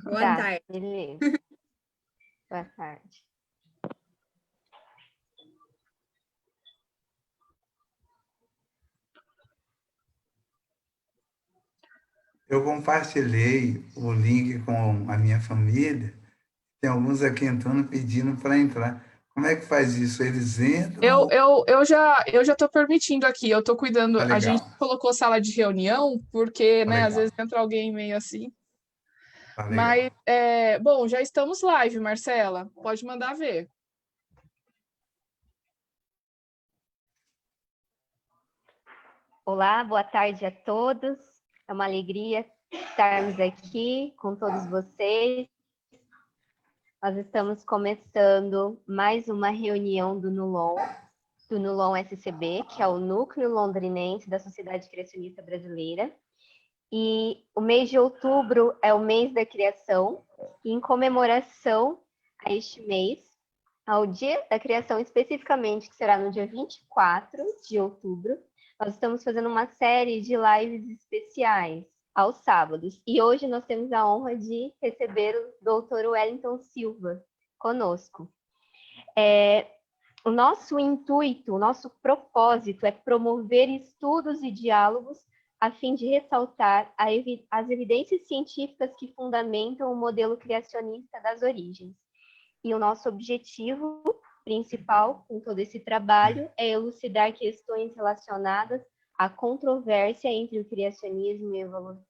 Boa tarde. Beleza. Boa tarde. Eu compartilhei o link com a minha família. Tem alguns aqui entrando pedindo para entrar. Como é que faz isso? Eles entram? Eu já estou permitindo aqui, eu estou cuidando. Tá A gente legal, colocou sala de reunião, porque, tá né, às legal, vezes entra alguém meio assim. tá Mas, legal. bom, já estamos live, Marcela. Pode mandar ver. Olá, boa tarde a todos. É uma alegria estarmos aqui com todos vocês. Nós estamos começando mais uma reunião do NULON SCB, que é o Núcleo Londrinense da Sociedade Criacionista Brasileira. E o mês de outubro é o mês da criação, e em comemoração a este mês, ao dia da criação especificamente, que será no dia 24 de outubro, nós estamos fazendo uma série de lives especiais aos sábados. E hoje nós temos a honra de receber o Dr. Wellington Silva conosco. O nosso intuito, o nosso propósito é promover estudos e diálogos a fim de ressaltar as evidências científicas que fundamentam o modelo criacionista das origens. E o nosso objetivo principal com todo esse trabalho é elucidar questões relacionadas à controvérsia entre o criacionismo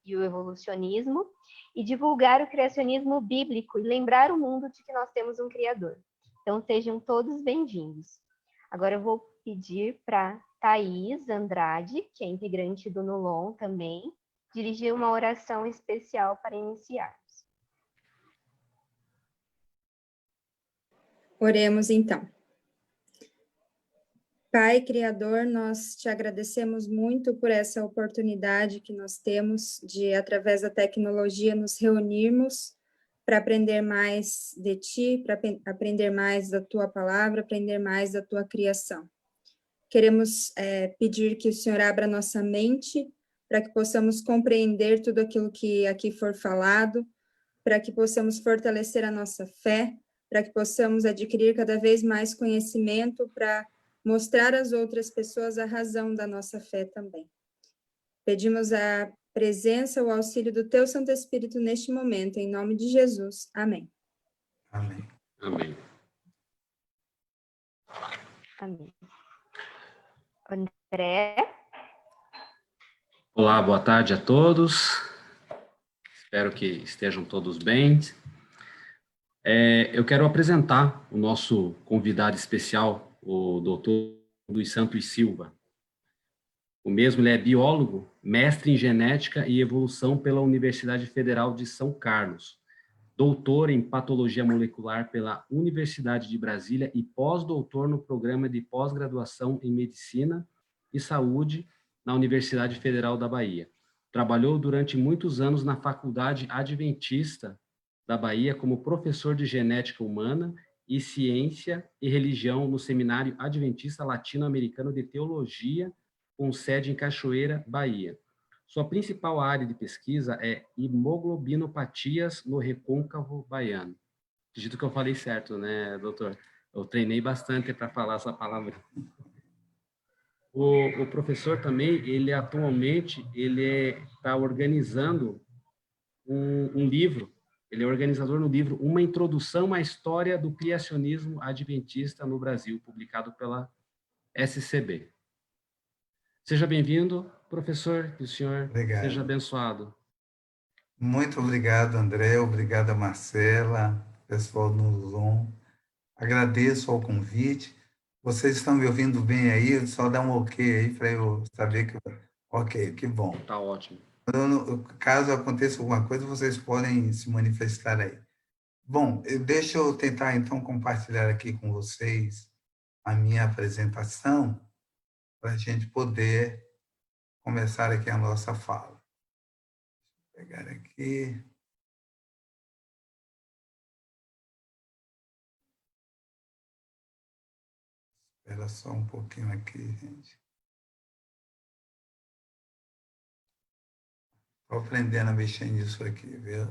e o evolucionismo e divulgar o criacionismo bíblico e lembrar o mundo de que nós temos um Criador. Então, sejam todos bem-vindos. Agora eu vou pedir para Thaís Andrade, que é integrante do NULON também, dirigir uma oração especial para iniciarmos. Oremos então. Pai Criador, nós te agradecemos muito por essa oportunidade que nós temos de, através da tecnologia, nos reunirmos para aprender mais de ti, para aprender mais da tua palavra, aprender mais da tua criação. Queremos pedir que o Senhor abra nossa mente para que possamos compreender tudo aquilo que aqui for falado, para que possamos fortalecer a nossa fé, para que possamos adquirir cada vez mais conhecimento para mostrar às outras pessoas a razão da nossa fé também. Pedimos a presença, o auxílio do Teu Santo Espírito neste momento, em nome de Jesus. Amém. Amém. Amém. Amém. André? Olá, boa tarde a todos. Espero que estejam todos bem. Eu quero apresentar o nosso convidado especial, o Dr. Luiz Santos Silva. O mesmo ele é biólogo, mestre em genética e evolução pela Universidade Federal de São Carlos, doutor em patologia molecular pela Universidade de Brasília e pós-doutor no programa de pós-graduação em medicina e saúde na Universidade Federal da Bahia. Trabalhou durante muitos anos na Faculdade Adventista da Bahia como professor de genética humana e ciência e religião no Seminário Adventista Latino-Americano de Teologia, com sede em Cachoeira, Bahia. Sua principal área de pesquisa é hemoglobinopatias no recôncavo baiano. Acredito que eu falei certo, né, doutor? Eu treinei bastante para falar essa palavra. O professor também, ele atualmente, ele está organizando um livro, ele é organizador no livro Uma Introdução à História do Criacionismo Adventista no Brasil, publicado pela SCB. Seja bem-vindo, professor, que o senhor Obrigado. seja abençoado. Muito obrigado, André. Obrigado a Marcela, pessoal do NULON. Agradeço ao convite. Vocês estão me ouvindo bem aí? Só dá um ok aí para eu saber que... Ok, que bom. Tá ótimo. Caso aconteça alguma coisa, vocês podem se manifestar aí. Bom, deixa eu tentar, então, compartilhar aqui com vocês a minha apresentação para a gente poder começar aqui a nossa fala. Vou pegar aqui. Espera só um pouquinho aqui, gente. Estou aprendendo a mexer nisso aqui, viu?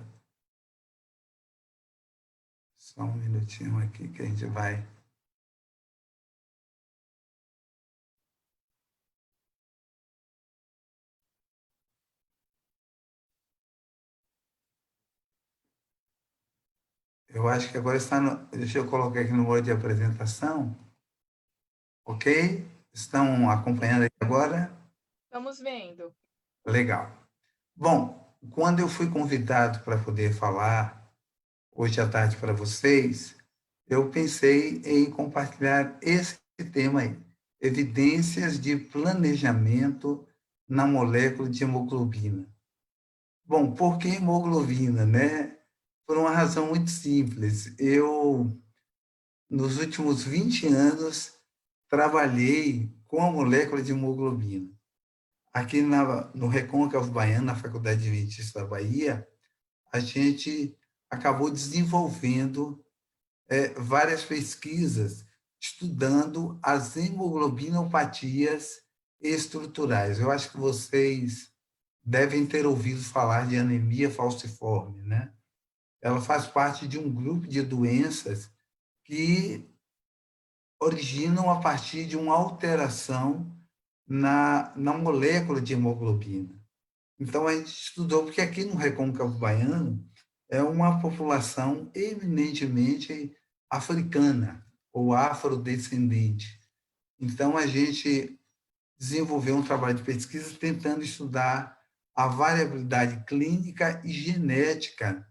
Só um minutinho aqui que a gente vai... Eu acho que agora está no... Deixa eu colocar aqui no modo de apresentação. Ok? Estão acompanhando aí agora? Estamos vendo. Legal. Bom, quando eu fui convidado para poder falar hoje à tarde para vocês, eu pensei em compartilhar esse tema aí, evidências de planejamento na molécula de hemoglobina. Bom, por que hemoglobina, né? Por uma razão muito simples. Eu, nos últimos 20 anos, trabalhei com a molécula de hemoglobina. Aqui no Recôncavo Baiano, na Faculdade Adventista da Bahia, a gente acabou desenvolvendo várias pesquisas estudando as hemoglobinopatias estruturais. Eu acho que vocês devem ter ouvido falar de anemia falciforme, né? Ela faz parte de um grupo de doenças que originam a partir de uma alteração na molécula de hemoglobina. Então, a gente estudou, porque aqui no Recôncavo Baiano é uma população eminentemente africana ou afrodescendente. Então, a gente desenvolveu um trabalho de pesquisa tentando estudar a variabilidade clínica e genética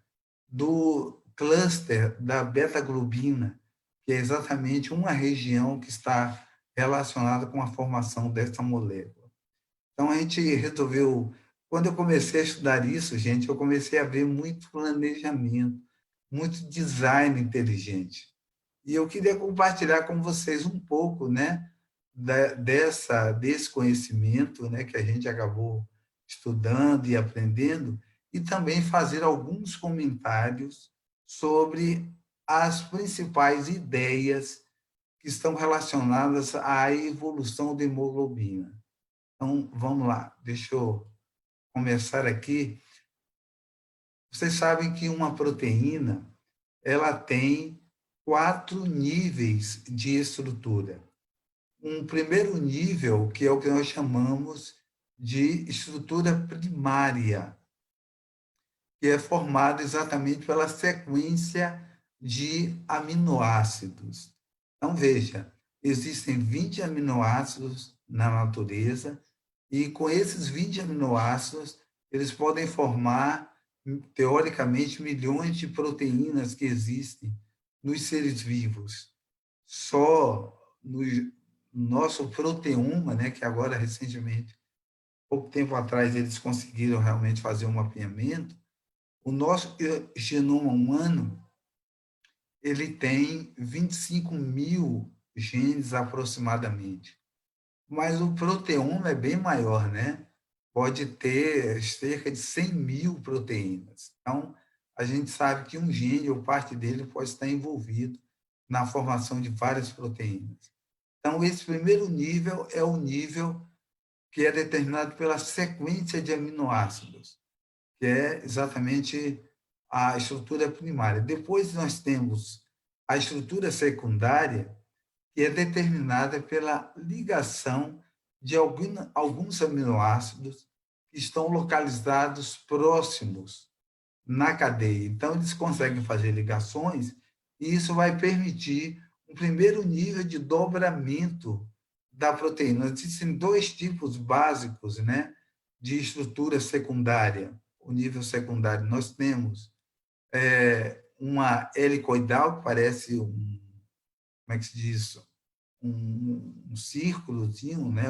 do cluster da beta-globina, que é exatamente uma região que está relacionada com a formação dessa molécula. Então, a gente resolveu... Quando eu comecei a estudar isso, gente, eu comecei a ver muito planejamento, muito design inteligente. E eu queria compartilhar com vocês um pouco, né, desse conhecimento, né, que a gente acabou estudando e aprendendo, e também fazer alguns comentários sobre as principais ideias que estão relacionadas à evolução da hemoglobina. Então, vamos lá, deixa eu começar aqui. Vocês sabem que uma proteína ela tem 4 níveis de estrutura. Um primeiro nível, que é o que nós chamamos de estrutura primária, que é formado exatamente pela sequência de aminoácidos. Então, veja, existem 20 aminoácidos na natureza, e com esses 20 aminoácidos, eles podem formar, teoricamente, milhões de proteínas que existem nos seres vivos. Só no nosso proteoma, né, que agora, recentemente, pouco tempo atrás, eles conseguiram realmente fazer um mapeamento, o nosso genoma humano ele tem 25 mil genes aproximadamente. Mas o proteoma é bem maior, né? Pode ter cerca de 100 mil proteínas. Então, a gente sabe que um gene ou parte dele pode estar envolvido na formação de várias proteínas. Então, esse primeiro nível é o nível que é determinado pela sequência de aminoácidos, que é exatamente a estrutura primária. Depois nós temos a estrutura secundária, que é determinada pela ligação de alguns aminoácidos que estão localizados próximos na cadeia. Então, eles conseguem fazer ligações e isso vai permitir um primeiro nível de dobramento da proteína. Existem 2 tipos básicos, né, de estrutura secundária. O nível secundário, nós temos uma helicoidal, que parece como é que se diz? Um círculozinho, né?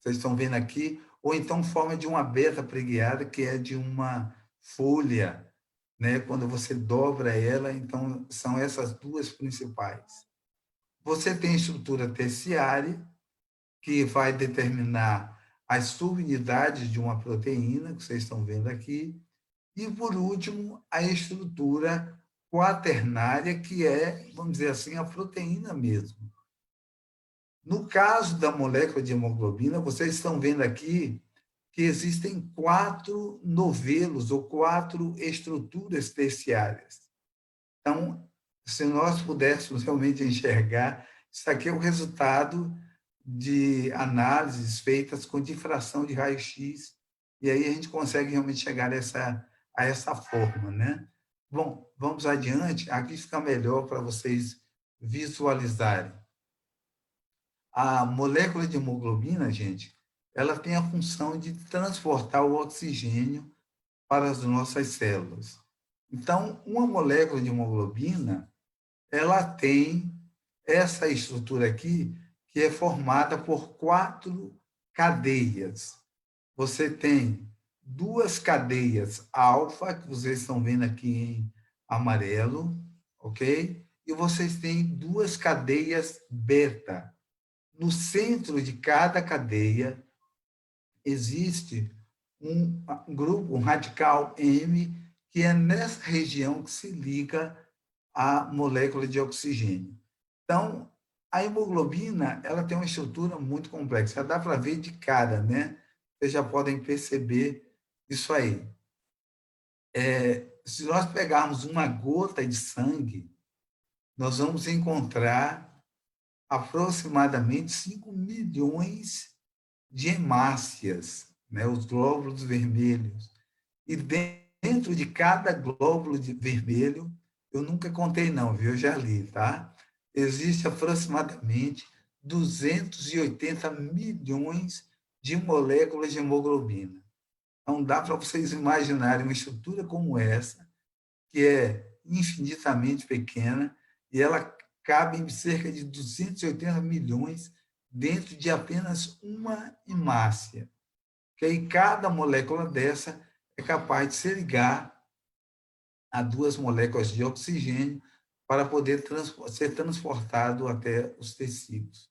Vocês estão vendo aqui, ou então forma de uma beta pregueada, que é de uma folha, né? Quando você dobra ela, então são essas 2 principais. Você tem a estrutura terciária, que vai determinar as subunidades de uma proteína, que vocês estão vendo aqui, e, por último, a estrutura quaternária, que é, vamos dizer assim, a proteína mesmo. No caso da molécula de hemoglobina, vocês estão vendo aqui que existem 4 novelos ou 4 estruturas terciárias. Então, se nós pudéssemos realmente enxergar, isso aqui é o resultado de análises feitas com difração de raio-x, e aí a gente consegue realmente chegar a essa forma, né? Bom, vamos adiante. Aqui fica melhor para vocês visualizarem. A molécula de hemoglobina, gente, ela tem a função de transportar o oxigênio para as nossas células. Então, uma molécula de hemoglobina, ela tem essa estrutura aqui, que é formada por 4 cadeias. Você tem 2 cadeias alfa, que vocês estão vendo aqui em amarelo, ok? E vocês têm 2 cadeias beta. No centro de cada cadeia existe um grupo, um radical M, que é nessa região que se liga à molécula de oxigênio. Então, a hemoglobina, ela tem uma estrutura muito complexa. Já dá para ver de cara, né? Vocês já podem perceber isso aí. Se nós pegarmos uma gota de sangue, nós vamos encontrar aproximadamente 5 milhões de hemácias, né? Os glóbulos vermelhos. E dentro de cada glóbulo vermelho, eu nunca contei não, viu? Eu já li, tá? Existe aproximadamente 280 milhões de moléculas de hemoglobina. Então, dá para vocês imaginarem uma estrutura como essa, que é infinitamente pequena, e ela cabe em cerca de 280 milhões dentro de apenas uma hemácia. Que aí cada molécula dessa é capaz de se ligar a 2 moléculas de oxigênio para poder ser transportado até os tecidos.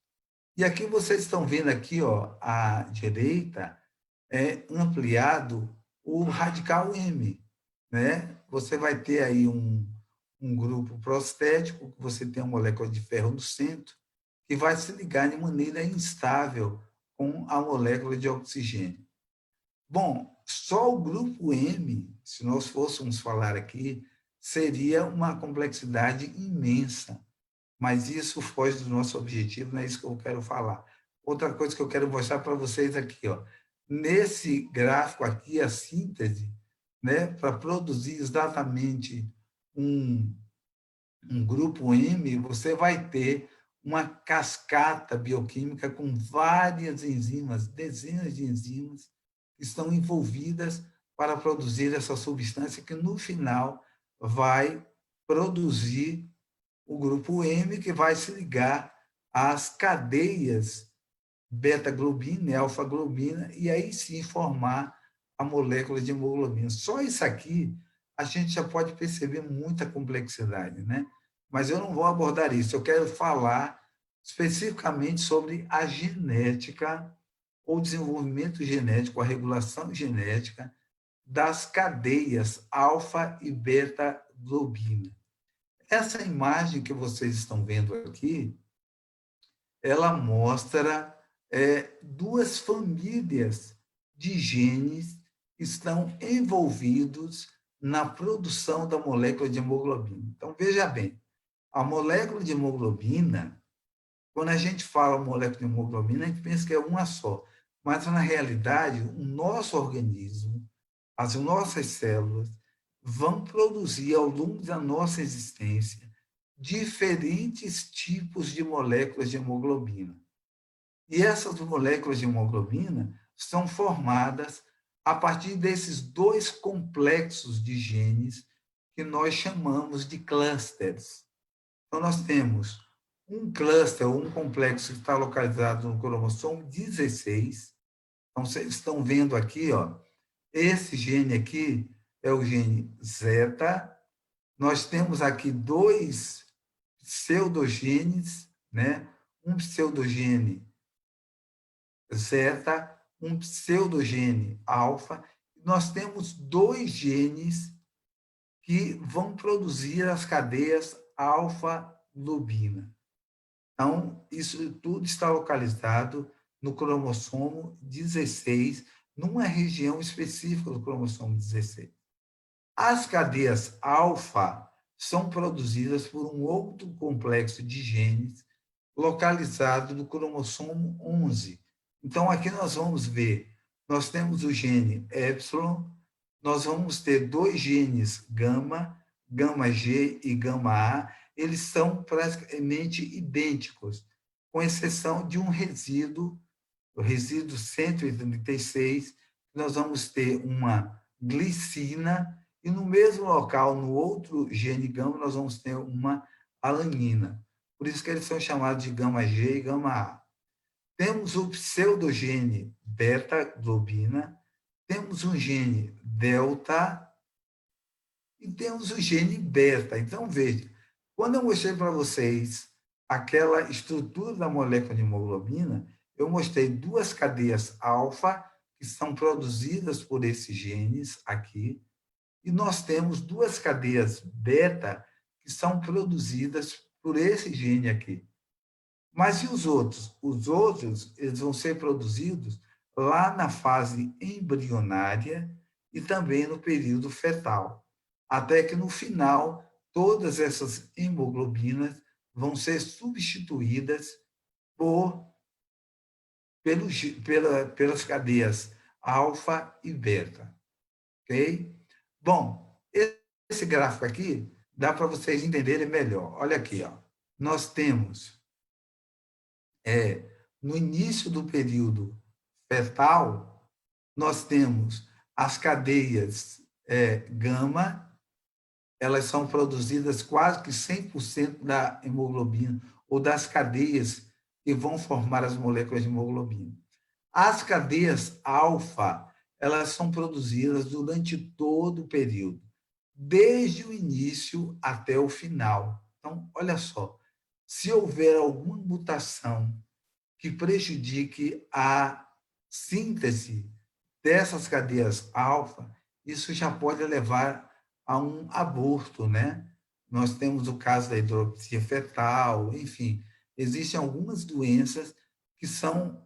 E aqui vocês estão vendo aqui, ó, à direita, ampliado o radical M, né? Você vai ter aí um grupo prostético, que você tem uma molécula de ferro no centro, que vai se ligar de maneira instável com a molécula de oxigênio. Bom, só o grupo M, se nós fôssemos falar aqui, seria uma complexidade imensa, mas isso foge do nosso objetivo, não é isso que eu quero falar. Outra coisa que eu quero mostrar para vocês aqui, ó, nesse gráfico aqui, a síntese, né, para produzir exatamente um grupo M, você vai ter uma cascata bioquímica com várias enzimas, dezenas de enzimas, que estão envolvidas para produzir essa substância que, no final, vai produzir o grupo M, que vai se ligar às cadeias beta-globina e alfa-globina, e aí sim formar a molécula de hemoglobina. Só isso aqui a gente já pode perceber muita complexidade, né? Mas eu não vou abordar isso, eu quero falar especificamente sobre a genética, ou desenvolvimento genético, a regulação genética das cadeias alfa e beta-globina. Essa imagem que vocês estão vendo aqui, ela mostra 2 famílias de genes que estão envolvidos na produção da molécula de hemoglobina. Então, veja bem, a molécula de hemoglobina, quando a gente fala molécula de hemoglobina, a gente pensa que é uma só, mas, na realidade, o nosso organismo, as nossas células, vão produzir, ao longo da nossa existência, diferentes tipos de moléculas de hemoglobina. E essas moléculas de hemoglobina são formadas a partir desses 2 complexos de genes que nós chamamos de clusters. Então, nós temos um cluster, um complexo que está localizado no cromossomo 16. Então, vocês estão vendo aqui, ó, esse gene aqui é o gene zeta. Nós temos aqui 2 pseudogenes, né? Um pseudogene zeta, um pseudogene alfa. Nós temos 2 genes que vão produzir as cadeias alfa-globina. Então, isso tudo está localizado no cromossomo 16, numa região específica do cromossomo 16. As cadeias alfa, são produzidas por um outro complexo de genes localizado no cromossomo 11. Então, aqui nós vamos ver, nós temos o gene epsilon, nós vamos ter dois genes gama, gama G e gama A, eles são praticamente idênticos, com exceção de um resíduo, o resíduo 136, nós vamos ter uma glicina, e no mesmo local, no outro gene gama, nós vamos ter uma alanina. Por isso que eles são chamados de gama G e gama A. Temos o pseudogene beta-globina, temos um gene delta e temos o gene beta. Então, veja, quando eu mostrei para vocês aquela estrutura da molécula de hemoglobina, eu mostrei duas cadeias alfa, que são produzidas por esses genes aqui, e nós temos duas cadeias beta, que são produzidas por esse gene aqui. Mas e os outros? Os outros, eles vão ser produzidos lá na fase embrionária e também no período fetal, até que no final todas essas hemoglobinas vão ser substituídas pelas cadeias alfa e beta. Ok? Bom, esse gráfico aqui dá para vocês entenderem melhor. Olha aqui, ó. Nós temos, no início do período fetal, nós temos as cadeias gama, elas são produzidas quase que 100% da hemoglobina, ou das cadeias que vão formar as moléculas de hemoglobina. As cadeias alfa, elas são produzidas durante todo o período, desde o início até o final. Então, olha só, se houver alguma mutação que prejudique a síntese dessas cadeias alfa, isso já pode levar a um aborto, né? Nós temos o caso da hidroxia fetal, enfim, existem algumas doenças que são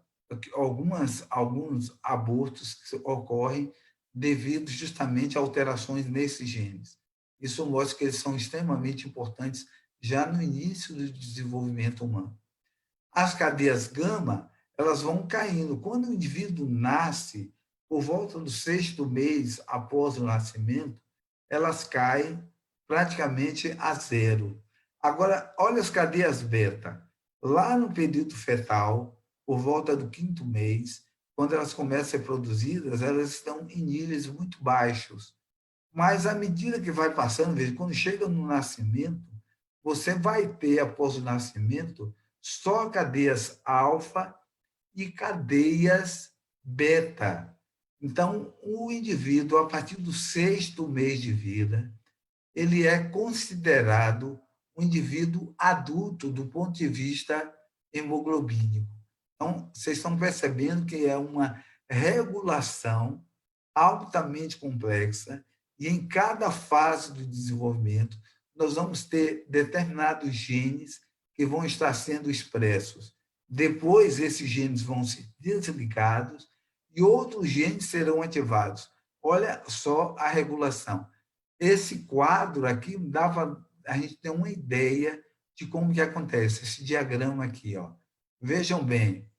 alguns abortos que ocorrem devido justamente a alterações nesses genes. Isso mostra que eles são extremamente importantes já no início do desenvolvimento humano. As cadeias gama, elas vão caindo. Quando o indivíduo nasce, por volta do 6º mês após o nascimento, elas caem praticamente a zero. Agora, olha as cadeias beta. Lá no período fetal, por volta do 5º mês, quando elas começam a ser produzidas, elas estão em níveis muito baixos. Mas, à medida que vai passando, veja, quando chega no nascimento, você vai ter, após o nascimento, só cadeias alfa e cadeias beta. Então, o indivíduo, a partir do 6º mês de vida, ele é considerado um indivíduo adulto do ponto de vista hemoglobínico. Então, vocês estão percebendo que é uma regulação altamente complexa e em cada fase do desenvolvimento nós vamos ter determinados genes que vão estar sendo expressos. Depois, esses genes vão ser desligados e outros genes serão ativados. Olha só a regulação. Esse quadro aqui dava a gente ter uma ideia de como que acontece. Esse diagrama aqui, ó. Vejam bem,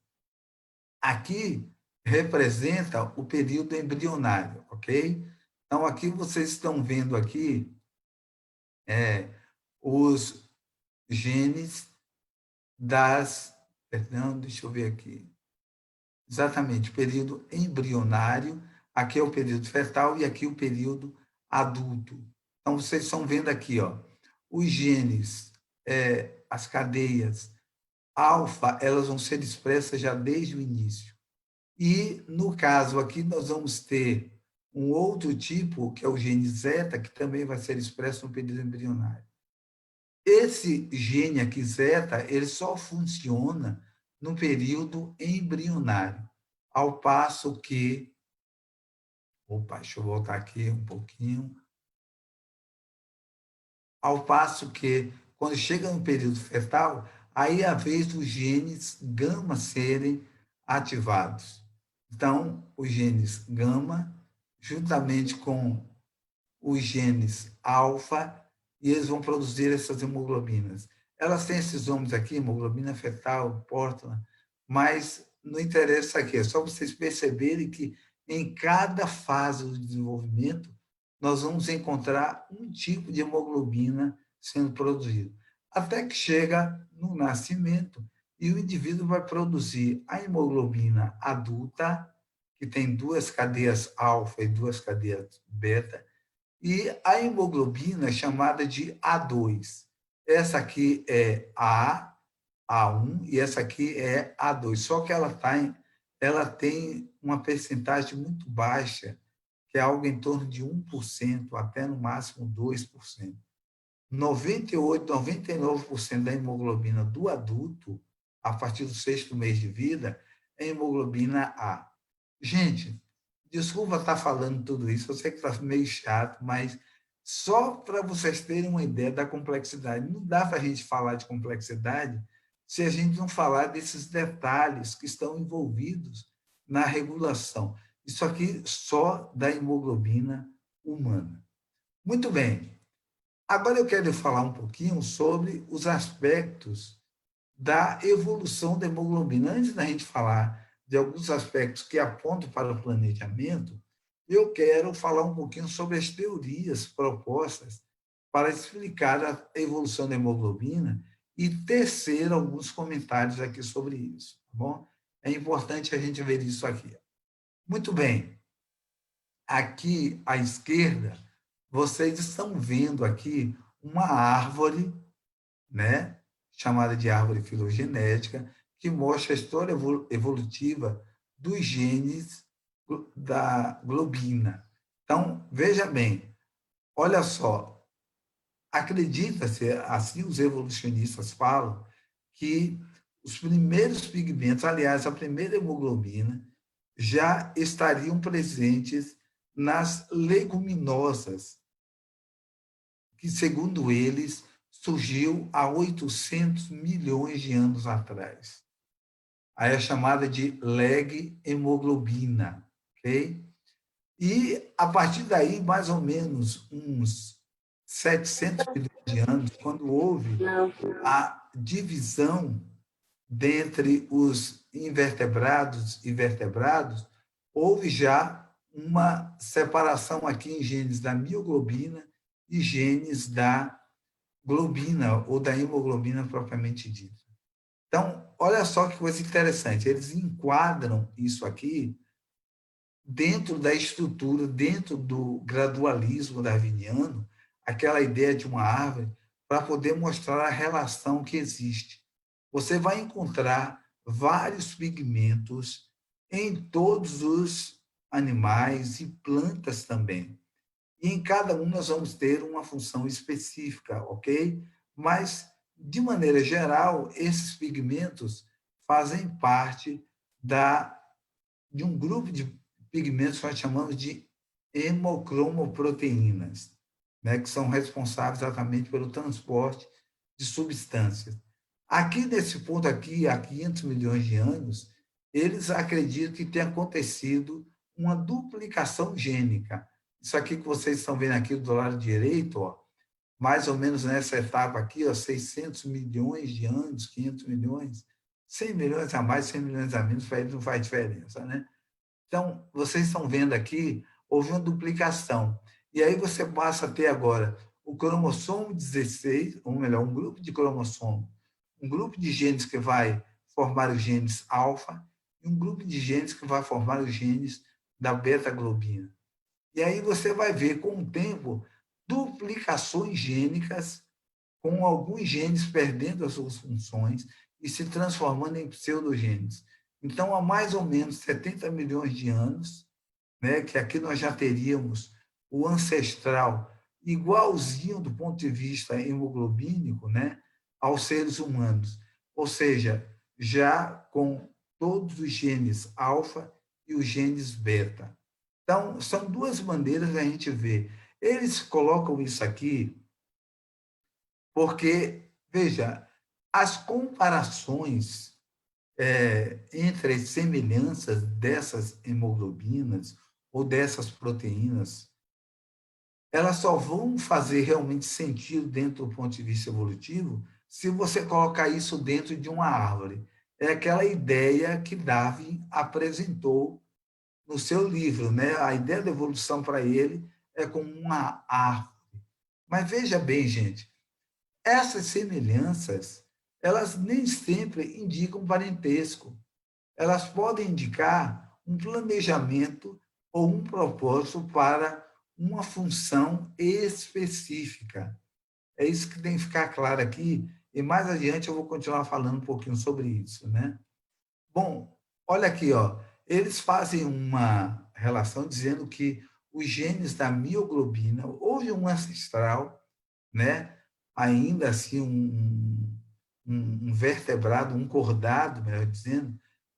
aqui representa o período embrionário, ok? Então, aqui vocês estão vendo aqui os genes perdão, deixa eu ver aqui. Exatamente, o período embrionário, aqui é o período fetal e aqui o período adulto. Então, vocês estão vendo aqui, ó, os genes, as cadeias alfa, elas vão ser expressas já desde o início. E, no caso aqui, nós vamos ter um outro tipo, que é o gene zeta, que também vai ser expresso no período embrionário. Esse gene aqui, zeta, ele só funciona no período embrionário, ao passo que... Opa, deixa eu voltar aqui um pouquinho. Ao passo que, quando chega no período fetal, aí é a vez dos genes gama serem ativados. Então, os genes gama, juntamente com os genes alfa, e eles vão produzir essas hemoglobinas. Elas têm esses nomes aqui, hemoglobina fetal, Portland, mas não interessa aqui, é só vocês perceberem que em cada fase do desenvolvimento, nós vamos encontrar um tipo de hemoglobina sendo produzido, até que chega no nascimento e o indivíduo vai produzir a hemoglobina adulta, que tem 2 cadeias alfa e 2 cadeias beta, e a hemoglobina chamada de A2. Essa aqui é A1 e essa aqui é A2, só que ela tem uma percentagem muito baixa, que é algo em torno de 1%, até no máximo 2%. 98, 99% da hemoglobina do adulto, a partir do 6º mês de vida, é hemoglobina A. Gente, desculpa estar falando tudo isso, eu sei que está meio chato, mas só para vocês terem uma ideia da complexidade. Não dá para a gente falar de complexidade se a gente não falar desses detalhes que estão envolvidos na regulação. Isso aqui só da hemoglobina humana. Muito bem. Agora eu quero falar um pouquinho sobre os aspectos da evolução da hemoglobina. Antes da gente falar de alguns aspectos que apontam para o planejamento, eu quero falar um pouquinho sobre as teorias propostas para explicar a evolução da hemoglobina e tecer alguns comentários aqui sobre isso, tá bom? É importante a gente ver isso aqui. Muito bem. Aqui à esquerda, vocês estão vendo aqui uma árvore, né, chamada de árvore filogenética, que mostra a história evolutiva dos genes da globina. Então, veja bem, olha só, acredita-se, assim os evolucionistas falam, que os primeiros pigmentos, aliás, a primeira hemoglobina, já estariam presentes nas leguminosas, que, segundo eles, surgiu há 800 milhões de anos atrás. Aí é chamada de leg-hemoglobina, ok? E, a partir daí, mais ou menos uns 700 milhões de anos, quando houve a divisão dentre os invertebrados e vertebrados, houve já uma separação aqui em genes da mioglobina e genes da globina, ou da hemoglobina propriamente dita. Então, olha só que coisa interessante, eles enquadram isso aqui dentro da estrutura, dentro do gradualismo darwiniano, aquela ideia de uma árvore, para poder mostrar a relação que existe. Você vai encontrar vários pigmentos em todos os animais e plantas também. E em cada um nós vamos ter uma função específica, ok? Mas, de maneira geral, esses pigmentos fazem parte de um grupo de pigmentos que nós chamamos de hemocromoproteínas, né, que são responsáveis exatamente pelo transporte de substâncias. Aqui, nesse ponto aqui, há 500 milhões de anos, eles acreditam que tem acontecido uma duplicação gênica. Isso aqui que vocês estão vendo aqui do lado direito, ó, mais ou menos nessa etapa aqui, ó, 600 milhões de anos, 500 milhões, 100 milhões a mais, 100 milhões a menos, para eles não faz diferença, né? Então, vocês estão vendo aqui, houve uma duplicação. E aí você passa a ter agora o cromossomo 16, ou melhor, um grupo de cromossomo, um grupo de genes que vai formar os genes alfa e um grupo de genes que vai formar os genes da beta-globina. E aí você vai ver, com o tempo, duplicações gênicas, com alguns genes perdendo as suas funções e se transformando em pseudogenes. Então, há mais ou menos 70 milhões de anos, né, que aqui nós já teríamos o ancestral igualzinho do ponto de vista hemoglobínico, né, aos seres humanos. Ou seja, já com todos os genes alfa e os genes beta. Então, são duas maneiras da gente ver. Eles colocam isso aqui porque, veja, as comparações entre as semelhanças dessas hemoglobinas ou dessas proteínas elas só vão fazer realmente sentido dentro do ponto de vista evolutivo se você colocar isso dentro de uma árvore. É aquela ideia que Darwin apresentou no seu livro, né? A ideia da evolução para ele é como uma árvore. Mas veja bem, gente, essas semelhanças, elas nem sempre indicam parentesco. Elas podem indicar um planejamento ou um propósito para uma função específica. É isso que tem que ficar claro aqui, e mais adiante eu vou continuar falando um pouquinho sobre isso, né? Bom, olha aqui, ó, eles fazem uma relação dizendo que os genes da mioglobina, houve um ancestral, né? Ainda assim, um vertebrado, um cordado, melhor dizendo,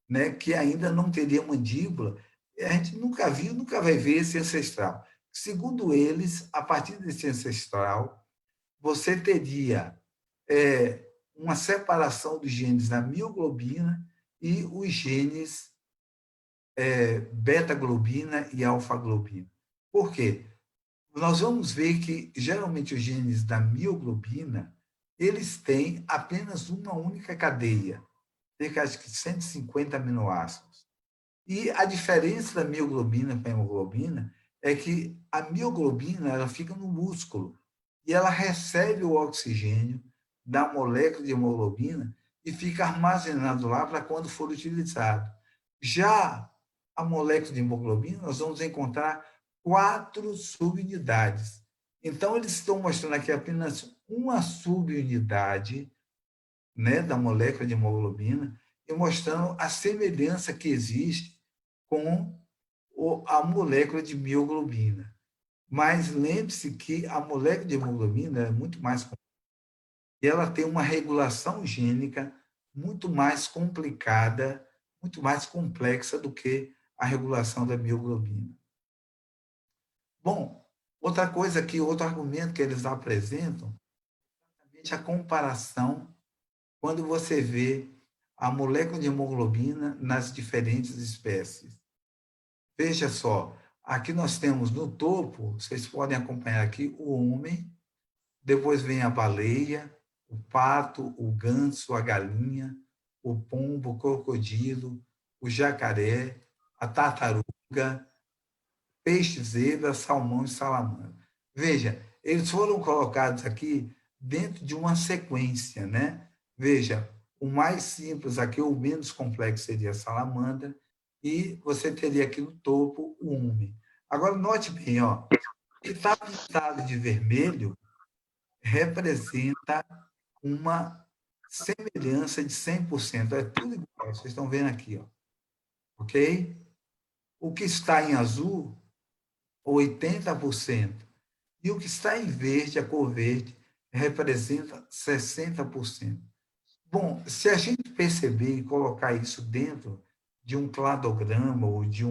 né? Que ainda não teria mandíbula. A gente nunca viu, nunca vai ver esse ancestral. Segundo eles, a partir desse ancestral, você teria uma separação dos genes da mioglobina e os genes beta-globina e alfa-globina. Por quê? Nós vamos ver que, geralmente, os genes da mioglobina, eles têm apenas uma única cadeia, cerca de 150 aminoácidos. E a diferença da mioglobina para a hemoglobina é que a mioglobina ela fica no músculo e ela recebe o oxigênio da molécula de hemoglobina e fica armazenado lá para quando for utilizado. Já a molécula de hemoglobina, nós vamos encontrar 4 subunidades. Então, eles estão mostrando aqui apenas uma subunidade, né, da molécula de hemoglobina e mostrando a semelhança que existe com a molécula de mioglobina. Mas lembre-se que a molécula de hemoglobina é muito mais complexa e ela tem uma regulação gênica muito mais complicada, muito mais complexa do que a regulação da mioglobina. Bom, outra coisa aqui, outro argumento que eles apresentam, é a comparação quando você vê a molécula de hemoglobina nas diferentes espécies. Veja só, aqui nós temos no topo, vocês podem acompanhar aqui, o homem, depois vem a baleia, o pato, o ganso, a galinha, o pombo, o crocodilo, o jacaré, a tartaruga, peixe, zebra, salmão e salamandra. Veja, eles foram colocados aqui dentro de uma sequência, né? Veja, o mais simples aqui, o menos complexo seria a salamandra, e você teria aqui no topo o homem. Agora, note bem, ó, o que está pintado de vermelho representa uma semelhança de 100%. É tudo igual, vocês estão vendo aqui, ó. Ok? O que está em azul, 80%. E o que está em verde, a cor verde, representa 60%. Bom, se a gente perceber e colocar isso dentro de um cladograma ou de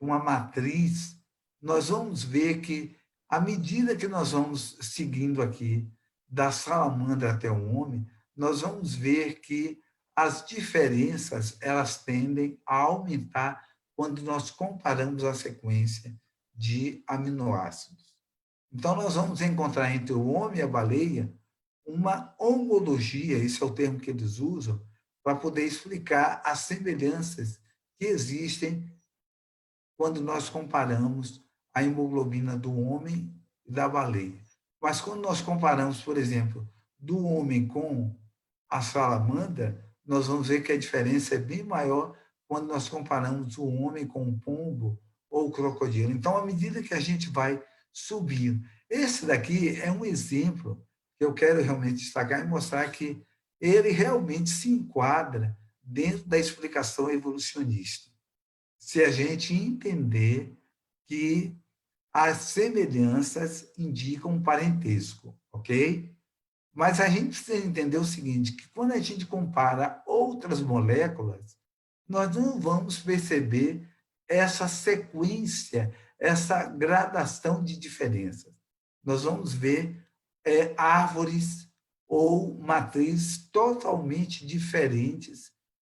uma matriz, nós vamos ver que, à medida que nós vamos seguindo aqui, da salamandra até o homem, nós vamos ver que as diferenças elas tendem a aumentar quando nós comparamos a sequência de aminoácidos. Então, nós vamos encontrar entre o homem e a baleia uma homologia, esse é o termo que eles usam, para poder explicar as semelhanças que existem quando nós comparamos a hemoglobina do homem e da baleia. Mas quando nós comparamos, por exemplo, do homem com a salamandra, nós vamos ver que a diferença é bem maior quando nós comparamos o homem com o pombo ou o crocodilo. Então, à medida que a gente vai subindo, esse daqui é um exemplo que eu quero realmente destacar e mostrar que ele realmente se enquadra dentro da explicação evolucionista. Se a gente entender que as semelhanças indicam um parentesco, ok? Mas a gente precisa entender o seguinte, que quando a gente compara outras moléculas, nós não vamos perceber essa sequência, essa gradação de diferenças. Nós vamos ver árvores ou matrizes totalmente diferentes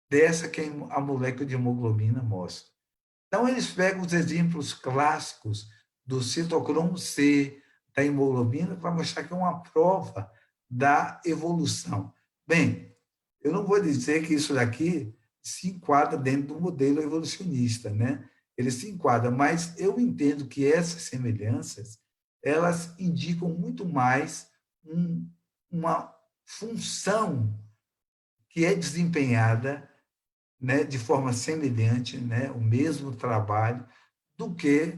dessa que a molécula de hemoglobina mostra. Então, eles pegam os exemplos clássicos do citocromo C, da hemoglobina, para mostrar que é uma prova da evolução. Bem, eu não vou dizer que isso daqui se enquadra dentro do modelo evolucionista, né? Ele se enquadra, mas eu entendo que essas semelhanças, elas indicam muito mais uma função que é desempenhada, né, de forma semelhante, né, o mesmo trabalho, do que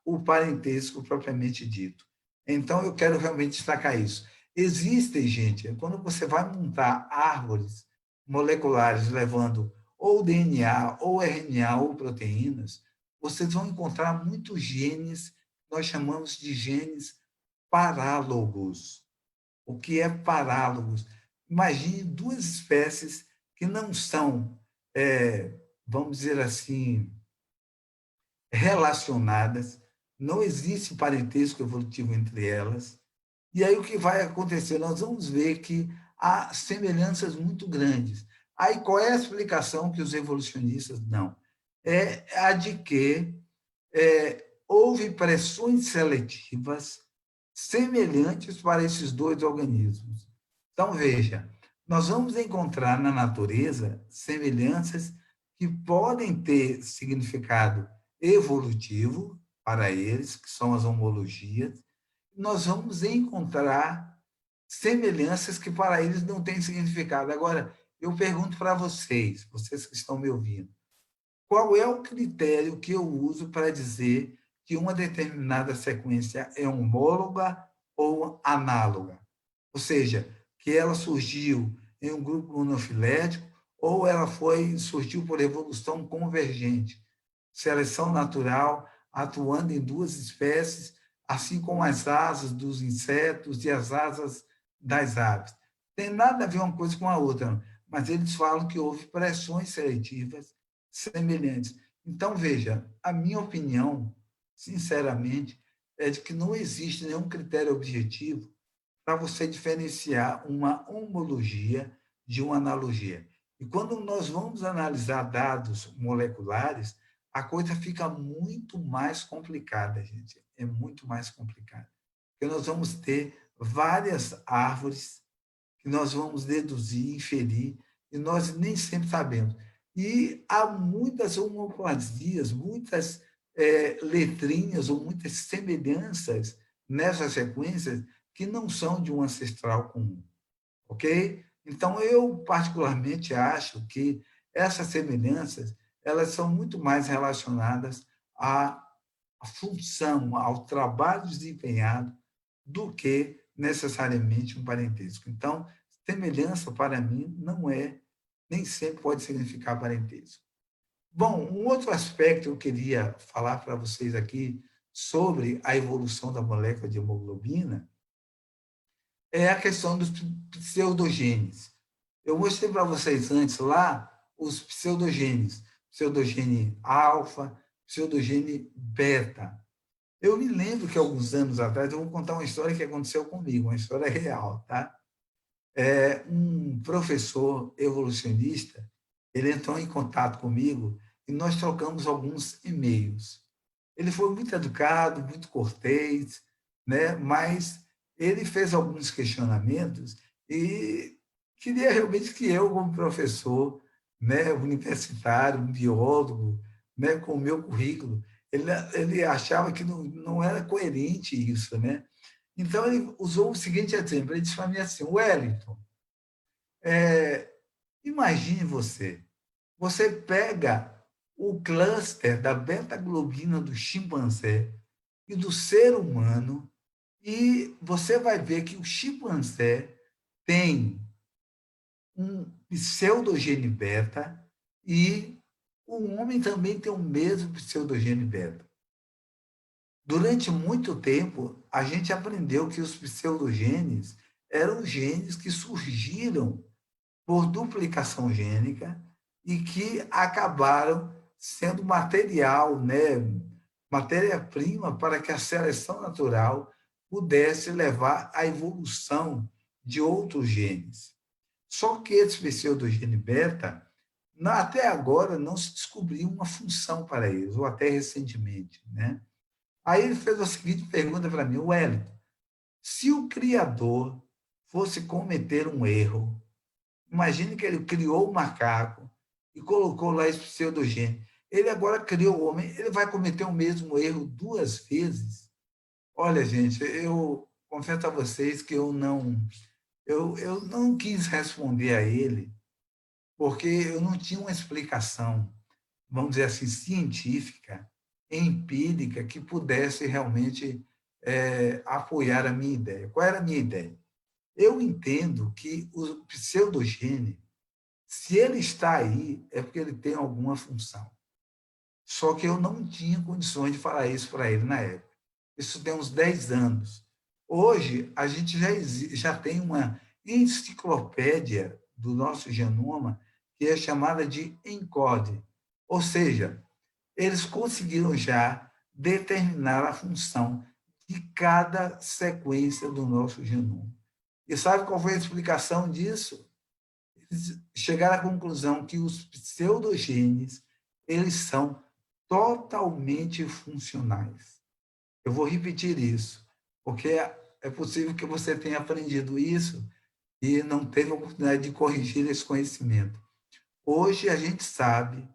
o parentesco propriamente dito. Então, eu quero realmente destacar isso. Existem, gente, quando você vai montar árvores moleculares levando ou DNA, ou RNA, ou proteínas, vocês vão encontrar muitos genes, nós chamamos de genes parálogos. O que é parálogos? Imagine duas espécies que não são, vamos dizer assim, relacionadas, não existe parentesco evolutivo entre elas. E aí o que vai acontecer? Nós vamos ver que há semelhanças muito grandes. Aí qual é a explicação que os evolucionistas dão? É a de que houve pressões seletivas semelhantes para esses dois organismos. Então, veja, nós vamos encontrar na natureza semelhanças que podem ter significado evolutivo para eles, que são as homologias. Nós vamos encontrar semelhanças que para eles não têm significado. Agora, eu pergunto para vocês, vocês que estão me ouvindo, qual é o critério que eu uso para dizer que uma determinada sequência é homóloga ou análoga? Ou seja, que ela surgiu em um grupo monofilético ou ela surgiu por evolução convergente, seleção natural, atuando em duas espécies, assim como as asas dos insetos e as asas das aves. Tem nada a ver uma coisa com a outra, mas eles falam que houve pressões seletivas semelhantes. Então, veja, a minha opinião, sinceramente, é de que não existe nenhum critério objetivo para você diferenciar uma homologia de uma analogia. E quando nós vamos analisar dados moleculares, a coisa fica muito mais complicada, gente. É muito mais complicada. Porque nós vamos ter várias árvores que nós vamos deduzir, inferir, e nós nem sempre sabemos. E há muitas homoplasias, muitas letrinhas ou muitas semelhanças nessas sequências que não são de um ancestral comum, ok? Então, eu particularmente acho que essas semelhanças elas são muito mais relacionadas à função, ao trabalho desempenhado, do que necessariamente um parentesco. Então, semelhança, para mim, não é, nem sempre pode significar parentesco. Bom, um outro aspecto que eu queria falar para vocês aqui sobre a evolução da molécula de hemoglobina é a questão dos pseudogenes. Eu mostrei para vocês antes lá os pseudogenes, pseudogene alfa, pseudogene beta. Eu me lembro que alguns anos atrás, eu vou contar uma história que aconteceu comigo, uma história real, tá? Um professor evolucionista, ele entrou em contato comigo e nós trocamos alguns e-mails. Ele foi muito educado, muito cortês, né? Mas ele fez alguns questionamentos e queria realmente que eu, como professor, né, universitário, um biólogo, né, com o meu currículo, ele achava que não era coerente isso, né? Então, ele usou o seguinte exemplo, ele disse para mim assim, Wellington, imagine você pega o cluster da beta-globina do chimpanzé e do ser humano e você vai ver que o chimpanzé tem um pseudogene beta e o homem também tem o mesmo pseudogene beta. Durante muito tempo, a gente aprendeu que os pseudogenes eram genes que surgiram por duplicação gênica e que acabaram sendo material, né, matéria-prima para que a seleção natural pudesse levar à evolução de outros genes. Só que esse pseudogene beta, até agora, não se descobriu uma função para eles, ou até recentemente, né? Aí ele fez a seguinte pergunta para mim: Wellington, se o Criador fosse cometer um erro, imagine que ele criou o macaco e colocou lá esse pseudogênio. Ele agora criou o homem, ele vai cometer o mesmo erro 2 vezes? Olha, gente, eu confesso a vocês que eu não quis responder a ele, porque eu não tinha uma explicação, vamos dizer assim, científica, empírica, que pudesse realmente apoiar a minha ideia. Qual era a minha ideia? Eu entendo que o pseudogene, se ele está aí, é porque ele tem alguma função. Só que eu não tinha condições de falar isso para ele na época. Isso tem uns 10 anos. Hoje, a gente já tem uma enciclopédia do nosso genoma que é chamada de ENCODE. Ou seja, eles conseguiram já determinar a função de cada sequência do nosso genoma. E sabe qual foi a explicação disso? Eles chegaram à conclusão que os pseudogenes, eles são totalmente funcionais. Eu vou repetir isso, porque é possível que você tenha aprendido isso e não teve a oportunidade de corrigir esse conhecimento. Hoje a gente sabe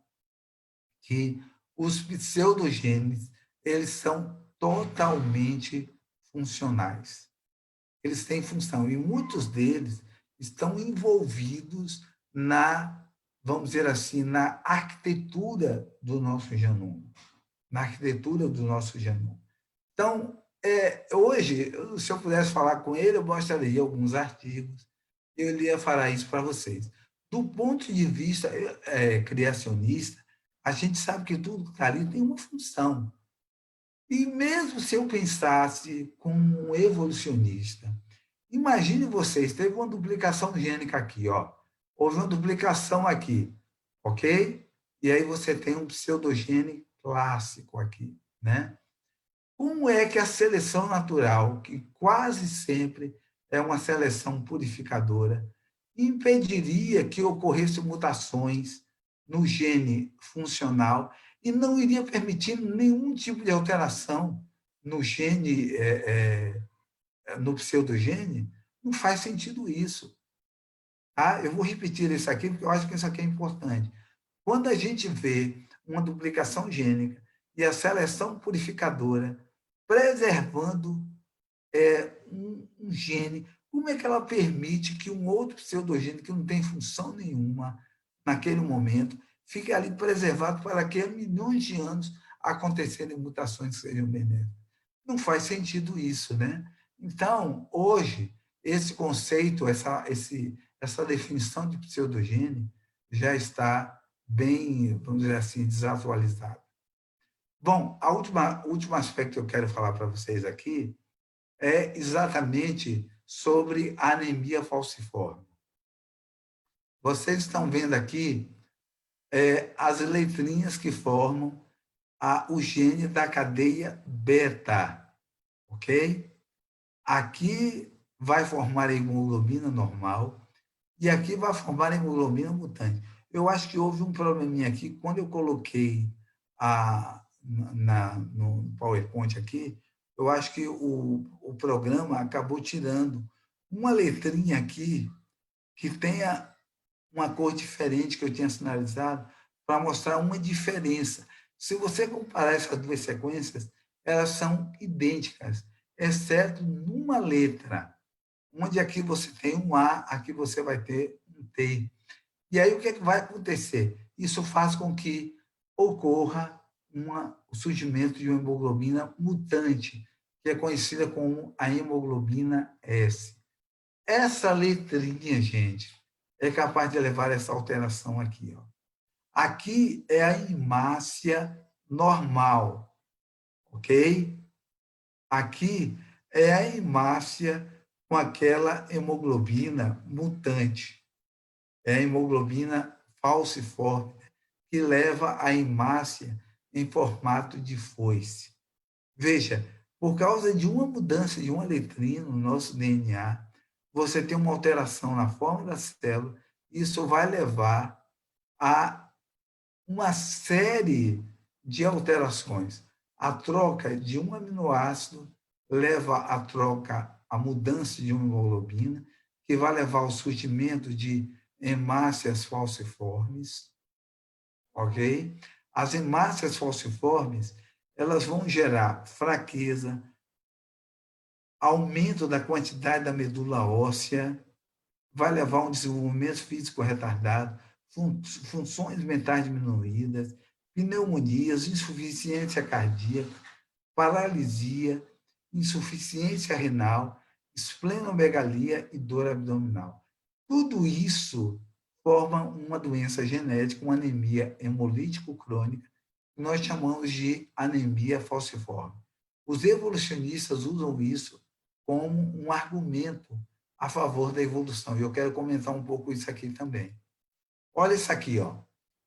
que os pseudogenes, eles são totalmente funcionais. Eles têm função, e muitos deles estão envolvidos vamos dizer assim, na arquitetura do nosso genoma. Na arquitetura do nosso genoma. Então, hoje, se eu pudesse falar com ele, eu mostraria alguns artigos, ele ia falar isso para vocês. Do ponto de vista criacionista, a gente sabe que tudo que está ali tem uma função. E mesmo se eu pensasse como um evolucionista, imagine vocês, teve uma duplicação gênica aqui, ó. Houve uma duplicação aqui, ok? E aí você tem um pseudogene clássico aqui, né? Como é que a seleção natural, que quase sempre é uma seleção purificadora, impediria que ocorressem mutações no gene funcional e não iria permitir nenhum tipo de alteração no gene, no pseudogene? Não faz sentido isso. Tá? Eu vou repetir isso aqui, porque eu acho que isso aqui é importante. Quando a gente vê uma duplicação gênica e a seleção purificadora preservando um gene, como é que ela permite que um outro pseudogene que não tem função nenhuma naquele momento fique ali preservado para que há milhões de anos acontecerem mutações que sejam benéficas? Não faz sentido isso, né? Então, hoje, esse conceito, essa definição de pseudogene já está bem, vamos dizer assim, desatualizada. Bom, o último aspecto que eu quero falar para vocês aqui é exatamente sobre a anemia falciforme. Vocês estão vendo aqui as letrinhas que formam o gene da cadeia beta, ok? Aqui vai formar a hemoglobina normal e aqui vai formar a hemoglobina mutante. Eu acho que houve um probleminha aqui, quando eu coloquei no PowerPoint aqui, eu acho que o programa acabou tirando uma letrinha aqui que tenha uma cor diferente que eu tinha sinalizado para mostrar uma diferença. Se você comparar essas duas sequências, elas são idênticas, exceto numa letra, onde aqui você tem um A, aqui você vai ter um T. E aí o que vai acontecer? Isso faz com que ocorra o surgimento de uma hemoglobina mutante, que é conhecida como a hemoglobina S. Essa letrinha, gente, é capaz de levar essa alteração aqui. Ó. Aqui é a hemácia normal, ok? Aqui é a hemácia com aquela hemoglobina mutante. É a hemoglobina falciforme, que leva a hemácia em formato de foice. Veja, por causa de uma mudança de uma letrinha no nosso DNA, você tem uma alteração na forma da célula, isso vai levar a uma série de alterações. A troca de um aminoácido leva à troca, a mudança de uma hemoglobina, que vai levar ao surgimento de hemácias falciformes, ok? As hemácias falciformes, elas vão gerar fraqueza, aumento da quantidade da medula óssea, vai levar a um desenvolvimento físico retardado, funções mentais diminuídas, pneumonias, insuficiência cardíaca, paralisia, insuficiência renal, esplenomegalia e dor abdominal. Tudo isso forma uma doença genética, uma anemia hemolítico crônica, que nós chamamos de anemia falciforme. Os evolucionistas usam isso como um argumento a favor da evolução. E eu quero comentar um pouco isso aqui também. Olha isso aqui, ó.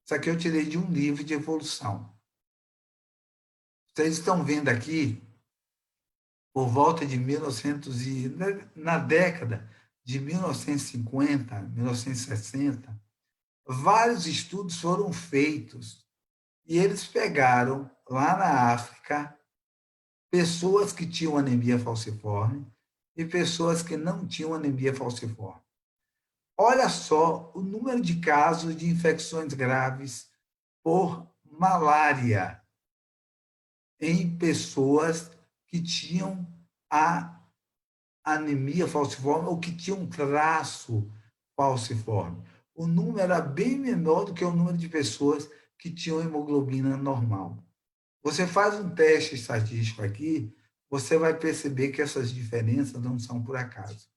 Isso aqui eu tirei de um livro de evolução. Vocês estão vendo aqui, por volta de 1900 na década de 1950, 1960, vários estudos foram feitos e eles pegaram lá na África pessoas que tinham anemia falciforme e pessoas que não tinham anemia falciforme. Olha só o número de casos de infecções graves por malária em pessoas que tinham a anemia falciforme ou que tinham traço falciforme. O número era bem menor do que o número de pessoas que tinham hemoglobina normal. Você faz um teste estatístico aqui, você vai perceber que essas diferenças não são por acaso.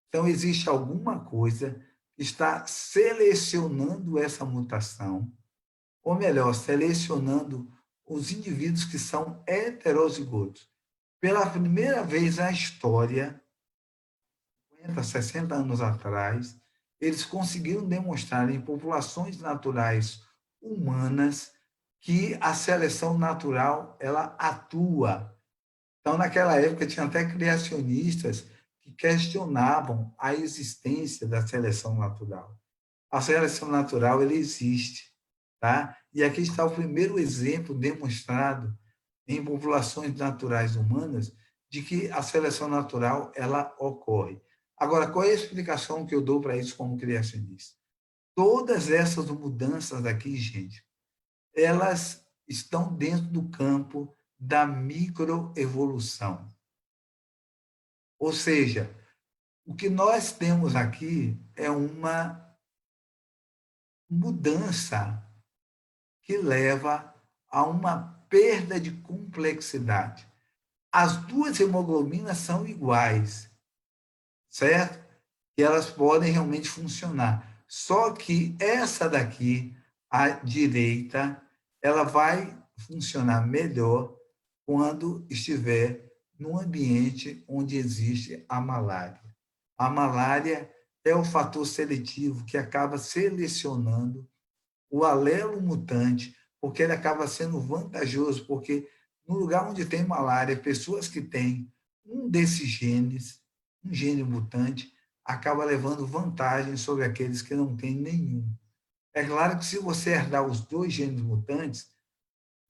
Então, existe alguma coisa que está selecionando essa mutação, ou melhor, selecionando os indivíduos que são heterozigotos. Pela primeira vez na história, 50, 60 anos atrás, eles conseguiram demonstrar em populações naturais humanas que a seleção natural ela atua. Então, naquela época, tinha até criacionistas que questionavam a existência da seleção natural. A seleção natural ela existe, tá? E aqui está o primeiro exemplo demonstrado em populações naturais humanas de que a seleção natural ela ocorre. Agora, qual é a explicação que eu dou para isso como criacionista? Todas essas mudanças aqui, gente, elas estão dentro do campo da microevolução. Ou seja, o que nós temos aqui é uma mudança que leva a uma perda de complexidade. As duas hemoglobinas são iguais, certo? E elas podem realmente funcionar. Só que essa daqui, a direita, ela vai funcionar melhor quando estiver num ambiente onde existe a malária. A malária é o fator seletivo que acaba selecionando o alelo mutante, porque ele acaba sendo vantajoso, porque no lugar onde tem malária, pessoas que têm um desses genes, um gene mutante, acaba levando vantagem sobre aqueles que não têm nenhum. É claro que se você herdar os dois genes mutantes,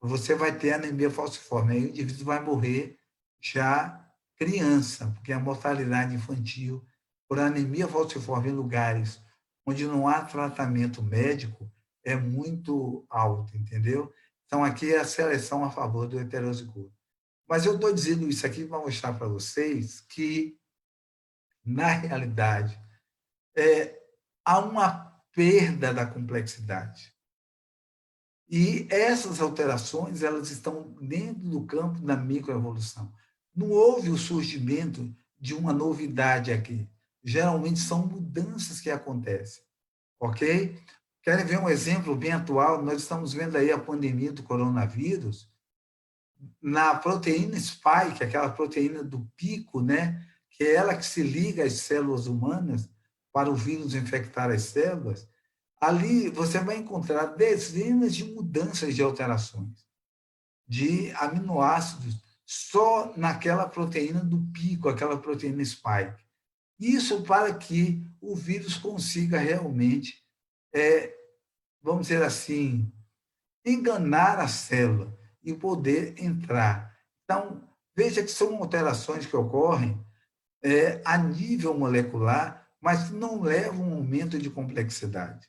você vai ter anemia falciforme, aí o indivíduo vai morrer já criança, porque a mortalidade infantil por anemia falciforme em lugares onde não há tratamento médico é muito alta, entendeu? Então, aqui é a seleção a favor do heterozigoto. Mas eu estou dizendo isso aqui para mostrar para vocês que, na realidade, há uma perda da complexidade. E essas alterações elas estão dentro do campo da microevolução. Não houve o surgimento de uma novidade aqui. Geralmente são mudanças que acontecem, ok? Querem ver um exemplo bem atual? Nós estamos vendo aí a pandemia do coronavírus. Na proteína spike, aquela proteína do pico, né? Que é ela que se liga às células humanas para o vírus infectar as células, ali você vai encontrar dezenas de mudanças de alterações de aminoácidos só naquela proteína do pico, aquela proteína spike. Isso para que o vírus consiga realmente, vamos dizer assim, enganar a célula. e poder entrar. Então, veja que são alterações que ocorrem a nível molecular, mas que não levam a um aumento de complexidade.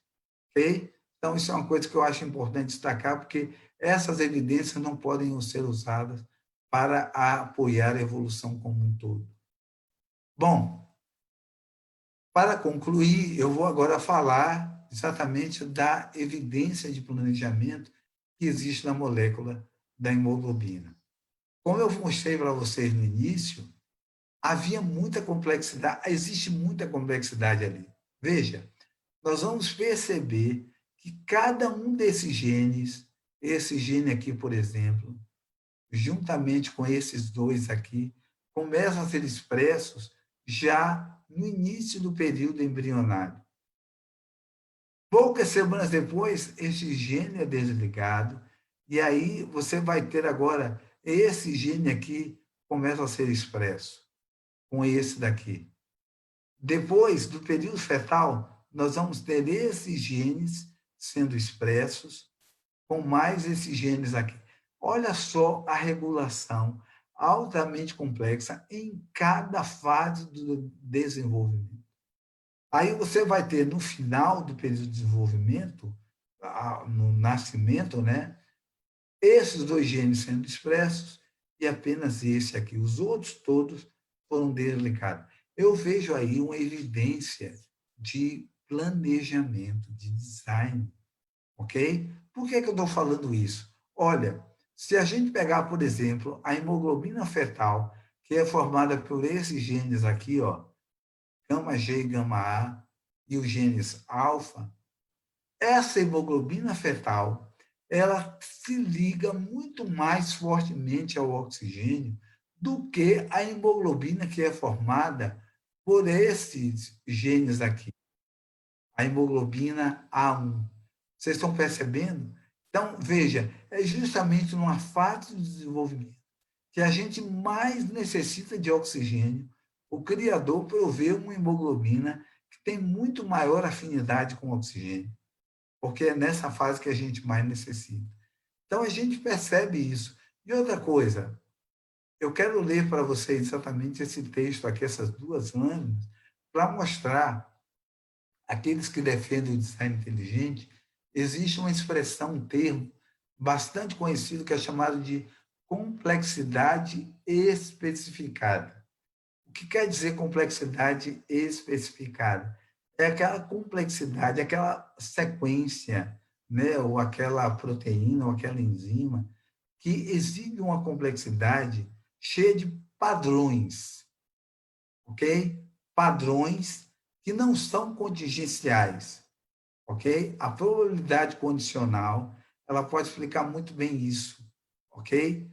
Ok? Então, isso é uma coisa que eu acho importante destacar, porque essas evidências não podem ser usadas para apoiar a evolução como um todo. Bom, para concluir, eu vou agora falar exatamente da evidência de planejamento que existe na molécula da hemoglobina. Como eu mostrei para vocês no início, havia muita complexidade, existe muita complexidade ali. Veja, nós vamos perceber que cada um desses genes, esse gene aqui, por exemplo, juntamente com esses dois aqui, começam a ser expressos já no início do período embrionário. Poucas semanas depois, esse gene é desligado, e aí você vai ter agora esse gene aqui começa a ser expresso, com esse daqui. Depois do período fetal, nós vamos ter esses genes sendo expressos, com mais esses genes aqui. Olha só a regulação altamente complexa em cada fase do desenvolvimento. Aí você vai ter, no final do período de desenvolvimento, no nascimento, né, esses dois genes sendo expressos e apenas esse aqui. Os outros todos foram desligados. Eu vejo aí uma evidência de planejamento, de design, ok? Por que eu estou falando isso? Olha, se a gente pegar, por exemplo, a hemoglobina fetal, que é formada por esses genes aqui, ó, gama G e gama A, e os genes alfa, essa hemoglobina fetal, ela se liga muito mais fortemente ao oxigênio do que a hemoglobina que é formada por esses genes aqui, a hemoglobina A1. Vocês estão percebendo? Então, veja, é justamente numa fase de desenvolvimento que a gente mais necessita de oxigênio. O Criador provê uma hemoglobina que tem muito maior afinidade com o oxigênio, porque é nessa fase que a gente mais necessita. Então, a gente percebe isso. E outra coisa, eu quero ler para vocês exatamente esse texto aqui, essas duas lâminas, para mostrar aqueles que defendem o design inteligente, existe uma expressão, um termo bastante conhecido que é chamado de complexidade especificada. O que quer dizer complexidade especificada? É aquela complexidade, aquela sequência, né, ou aquela proteína, ou aquela enzima, que exibe uma complexidade cheia de padrões, ok? Padrões que não são contingenciais, ok? A probabilidade condicional, ela pode explicar muito bem isso, ok?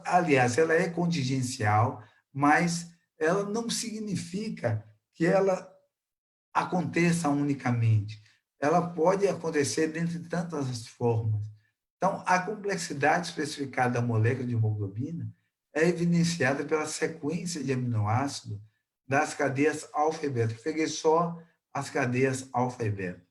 Aliás, ela é contingencial, mas ela não significa que ela aconteça unicamente. Ela pode acontecer dentre tantas formas. Então, a complexidade especificada da molécula de hemoglobina é evidenciada pela sequência de aminoácidos das cadeias alfa e beta. Eu peguei só as cadeias alfa e beta.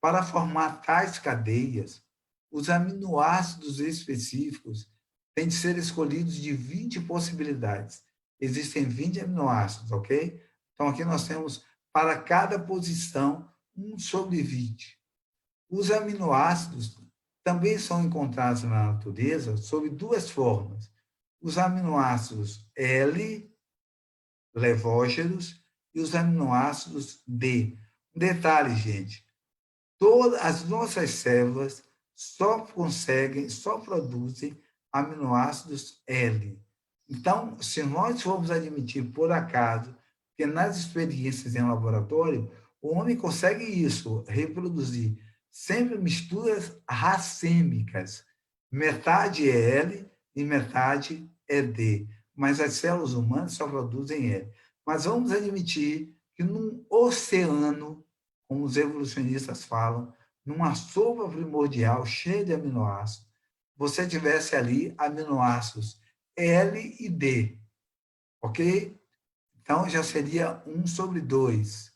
Para formar tais cadeias, os aminoácidos específicos têm de ser escolhidos de 20 possibilidades. Existem 20 aminoácidos, ok? Então, aqui nós temos, para cada posição, 1 sobre 20. Os aminoácidos também são encontrados na natureza sob duas formas. Os aminoácidos L, levógenos, e os aminoácidos D. Um detalhe, gente, todas as nossas células só produzem aminoácidos L. Então, se nós formos admitir, por acaso, que nas experiências em laboratório, o homem consegue isso, reproduzir sempre misturas racêmicas. Metade é L e metade é D. Mas as células humanas só produzem L. Mas vamos admitir que num oceano, como os evolucionistas falam, numa sopa primordial cheia de aminoácidos, você tivesse ali aminoácidos L e D, ok? Então, já seria 1 sobre 2,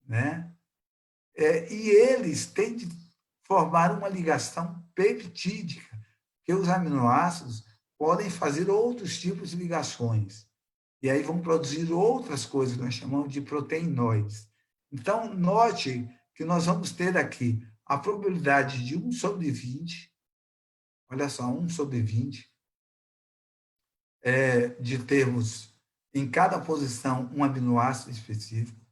né? E eles têm de formar uma ligação peptídica, que os aminoácidos podem fazer outros tipos de ligações. E aí vão produzir outras coisas que nós chamamos de proteinóides. Então, note que nós vamos ter aqui a probabilidade de 1/20, olha só, 1/20, de termos em cada posição um aminoácido específico.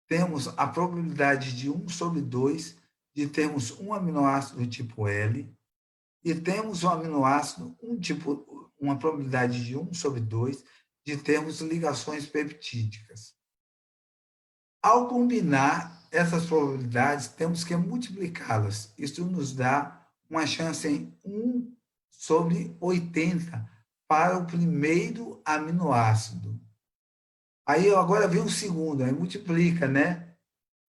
Temos a probabilidade de 1/2 de termos um aminoácido do tipo L, e temos um aminoácido, uma probabilidade de 1/2 de termos ligações peptídicas. Ao combinar essas probabilidades, temos que multiplicá-las. Isso nos dá uma chance em 1/80 para o primeiro aminoácido. Aí agora vem o segundo, aí multiplica, né?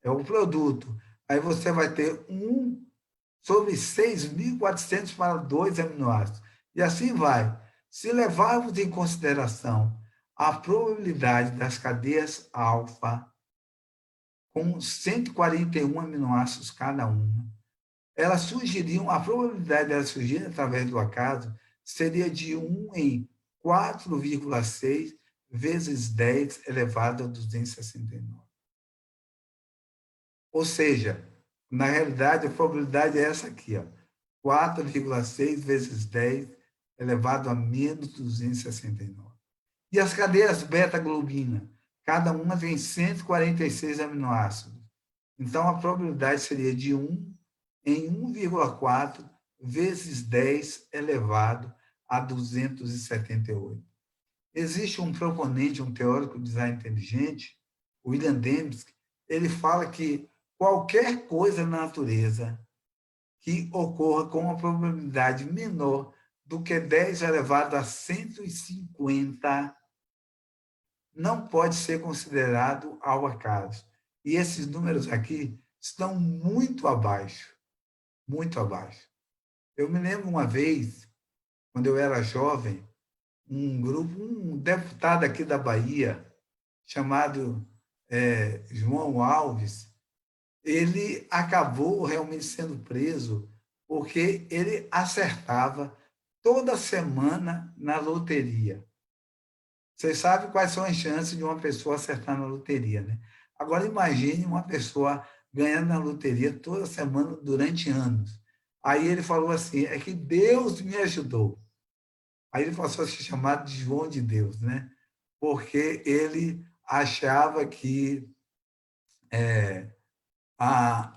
É o produto. Aí você vai ter 1/6.400 para 2 aminoácidos. E assim vai. Se levarmos em consideração a probabilidade das cadeias alfa, com 141 aminoácidos cada uma, elas surgiriam, a probabilidade delas surgirem através do acaso seria de 1 em 4,6 vezes 10 elevado a 269. Ou seja, na realidade, a probabilidade é essa aqui, ó, 4,6 vezes 10 elevado a menos 269. E as cadeias beta-globina? Cada uma tem 146 aminoácidos. Então, a probabilidade seria de 1 em 1,4 vezes 10 elevado a 278. Existe um proponente, um teórico de design inteligente, William Dembski, ele fala que qualquer coisa na natureza que ocorra com uma probabilidade menor do que 10 elevado a 150 não pode ser considerado ao acaso. E esses números aqui estão muito abaixo, muito abaixo. Eu me lembro uma vez, quando eu era jovem, um deputado aqui da Bahia, chamado João Alves, ele acabou realmente sendo preso porque ele acertava toda semana na loteria. Vocês sabem quais são as chances de uma pessoa acertar na loteria, né? Agora, imagine uma pessoa ganhando na loteria toda semana durante anos. Aí ele falou assim, é que Deus me ajudou. Aí ele passou a ser chamado de João de Deus, né? Porque ele achava que a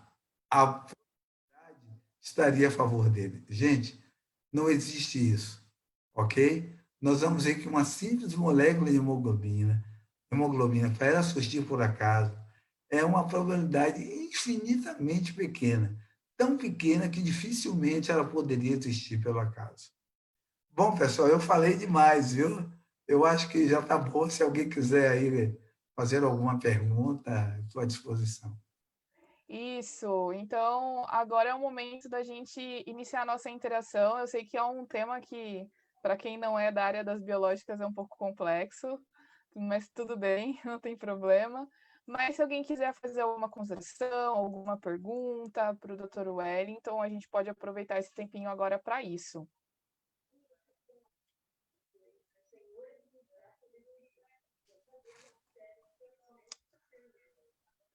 probabilidade estaria a favor dele. Gente, não existe isso, ok? Nós vamos ver que uma simples molécula de hemoglobina, para ela surgir por acaso, é uma probabilidade infinitamente pequena, tão pequena que dificilmente ela poderia existir pelo acaso. Bom, pessoal, eu falei demais, viu? Eu acho que já está bom. Se alguém quiser aí fazer alguma pergunta, estou à disposição. Isso. Então, agora é o momento da gente iniciar a nossa interação. Eu sei que é um tema que, para quem não é da área das biológicas, é um pouco complexo, mas tudo bem, não tem problema. Mas se alguém quiser fazer alguma consideração, alguma pergunta para o Dr. Wellington, a gente pode aproveitar esse tempinho agora para isso.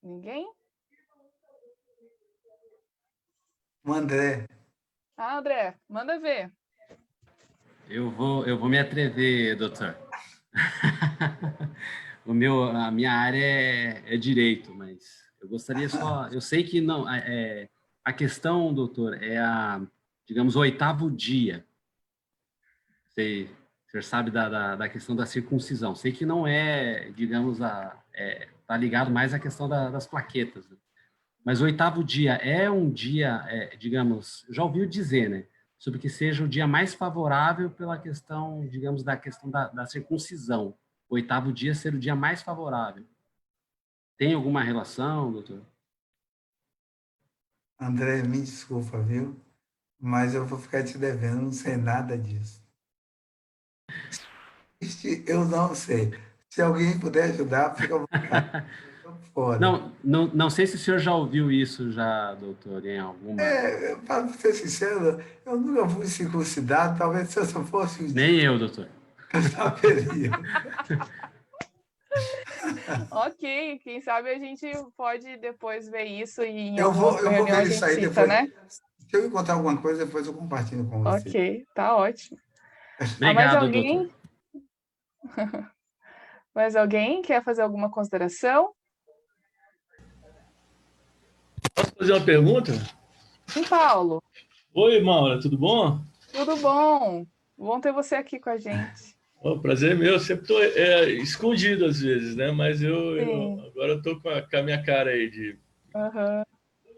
Ninguém? O André. Ah, André, manda ver. Eu vou me atrever, doutor. A minha área é direito, mas eu gostaria só... Eu sei que não... a questão, doutor, digamos, o 8º dia. Você sabe da questão da circuncisão. Sei que não é, digamos, tá ligado mais à questão das plaquetas. Né? Mas o 8º dia é um dia, digamos, já ouviu dizer, né? Sobre que seja o dia mais favorável pela questão, digamos, da questão da circuncisão. O 8º dia ser o dia mais favorável. Tem alguma relação, doutor? André, me desculpa, viu? Mas eu vou ficar te devendo, não sei nada disso. Eu não sei. Se alguém puder ajudar, fica à vontade. Estou fora. Não sei se o senhor já ouviu isso já, doutor, em alguma... Para ser sincero, eu nunca fui circuncidado, talvez se eu fosse um Nem dia, eu, doutor. eu saberia. Ok, quem sabe a gente pode depois ver isso e em Eu alguma vou reunião a ver isso gente aí cita, depois. né? Se eu encontrar alguma coisa, depois eu compartilho com você. Ok, tá ótimo. Mais Obrigado, alguém? doutor. Mais alguém quer fazer alguma consideração? Posso fazer uma pergunta? Sim, Paulo. Oi, Maura, tudo bom? Tudo bom? Bom ter você aqui com a gente. O prazer é meu. Eu sempre estou escondido às vezes, né? Mas Sim. agora estou com a minha cara aí de... Uhum.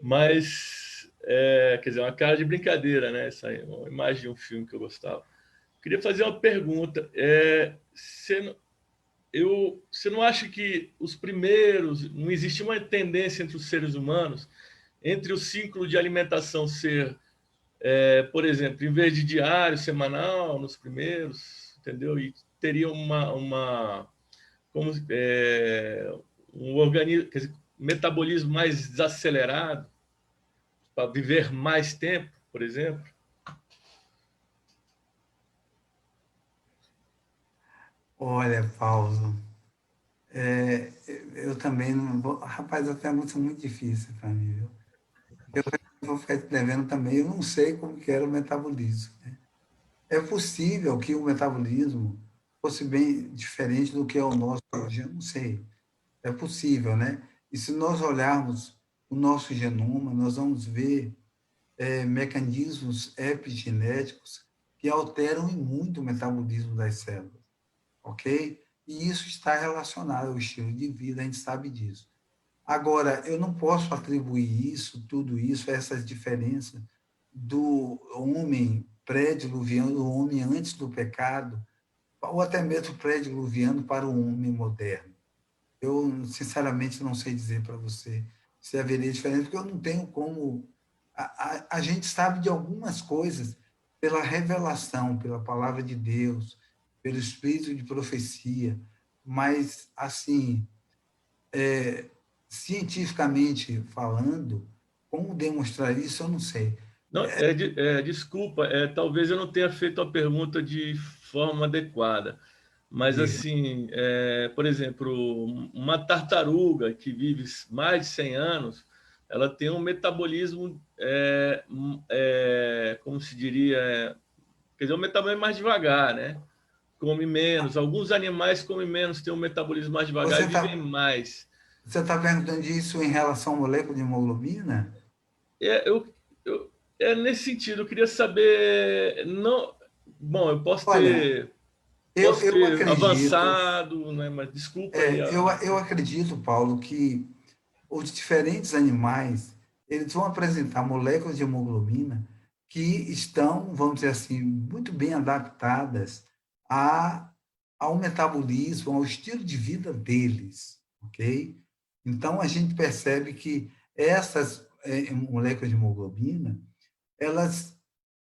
Mas, quer dizer, uma cara de brincadeira, né? Essa aí, uma imagem de um filme que eu gostava. Queria fazer uma pergunta. Você não acha que os primeiros... Não existe uma tendência entre os seres humanos, entre o ciclo de alimentação ser... por exemplo, em vez de diário, semanal, nos primeiros, entendeu? E teria um organismo, quer dizer, metabolismo mais desacelerado para viver mais tempo, por exemplo. Olha, Paulo, eu também não vou... Rapaz, a pergunta é muito difícil para mim, viu? Eu vou ficar te devendo também, eu não sei como que era o metabolismo, né? É possível que o metabolismo fosse bem diferente do que é o nosso hoje, eu não sei. É possível, né? E se nós olharmos o nosso genoma, nós vamos ver mecanismos epigenéticos que alteram em muito o metabolismo das células, ok? E isso está relacionado ao estilo de vida, a gente sabe disso. Agora, eu não posso atribuir isso, tudo isso, essas diferenças do homem pré-diluviano, do homem antes do pecado, ou até mesmo pré-diluviano para o homem moderno. Eu, sinceramente, não sei dizer para você se haveria diferença, porque eu não tenho como... A gente sabe de algumas coisas pela revelação, pela palavra de Deus, pelo espírito de profecia, mas, assim, cientificamente falando, como demonstrar isso, eu não sei. Não, desculpa, talvez eu não tenha feito a pergunta de forma adequada, mas Diga. assim, por exemplo, uma tartaruga que vive mais de 100 anos, ela tem um metabolismo, como se diria, quer dizer, um metabolismo mais devagar, né? Come menos. Alguns animais comem menos, têm um metabolismo mais devagar Você e vivem está mais. você tá perguntando isso em relação à molécula de hemoglobina? É, eu, nesse sentido, eu queria saber, não, bom, eu Olha, posso eu ter acredito, avançado, né? Mas desculpa aí. eu acredito, Paulo, que os diferentes animais, eles vão apresentar moléculas de hemoglobina que estão, vamos dizer assim, muito bem adaptadas a, ao metabolismo, ao estilo de vida deles, ok? Então, a gente percebe que essas moléculas de hemoglobina, elas,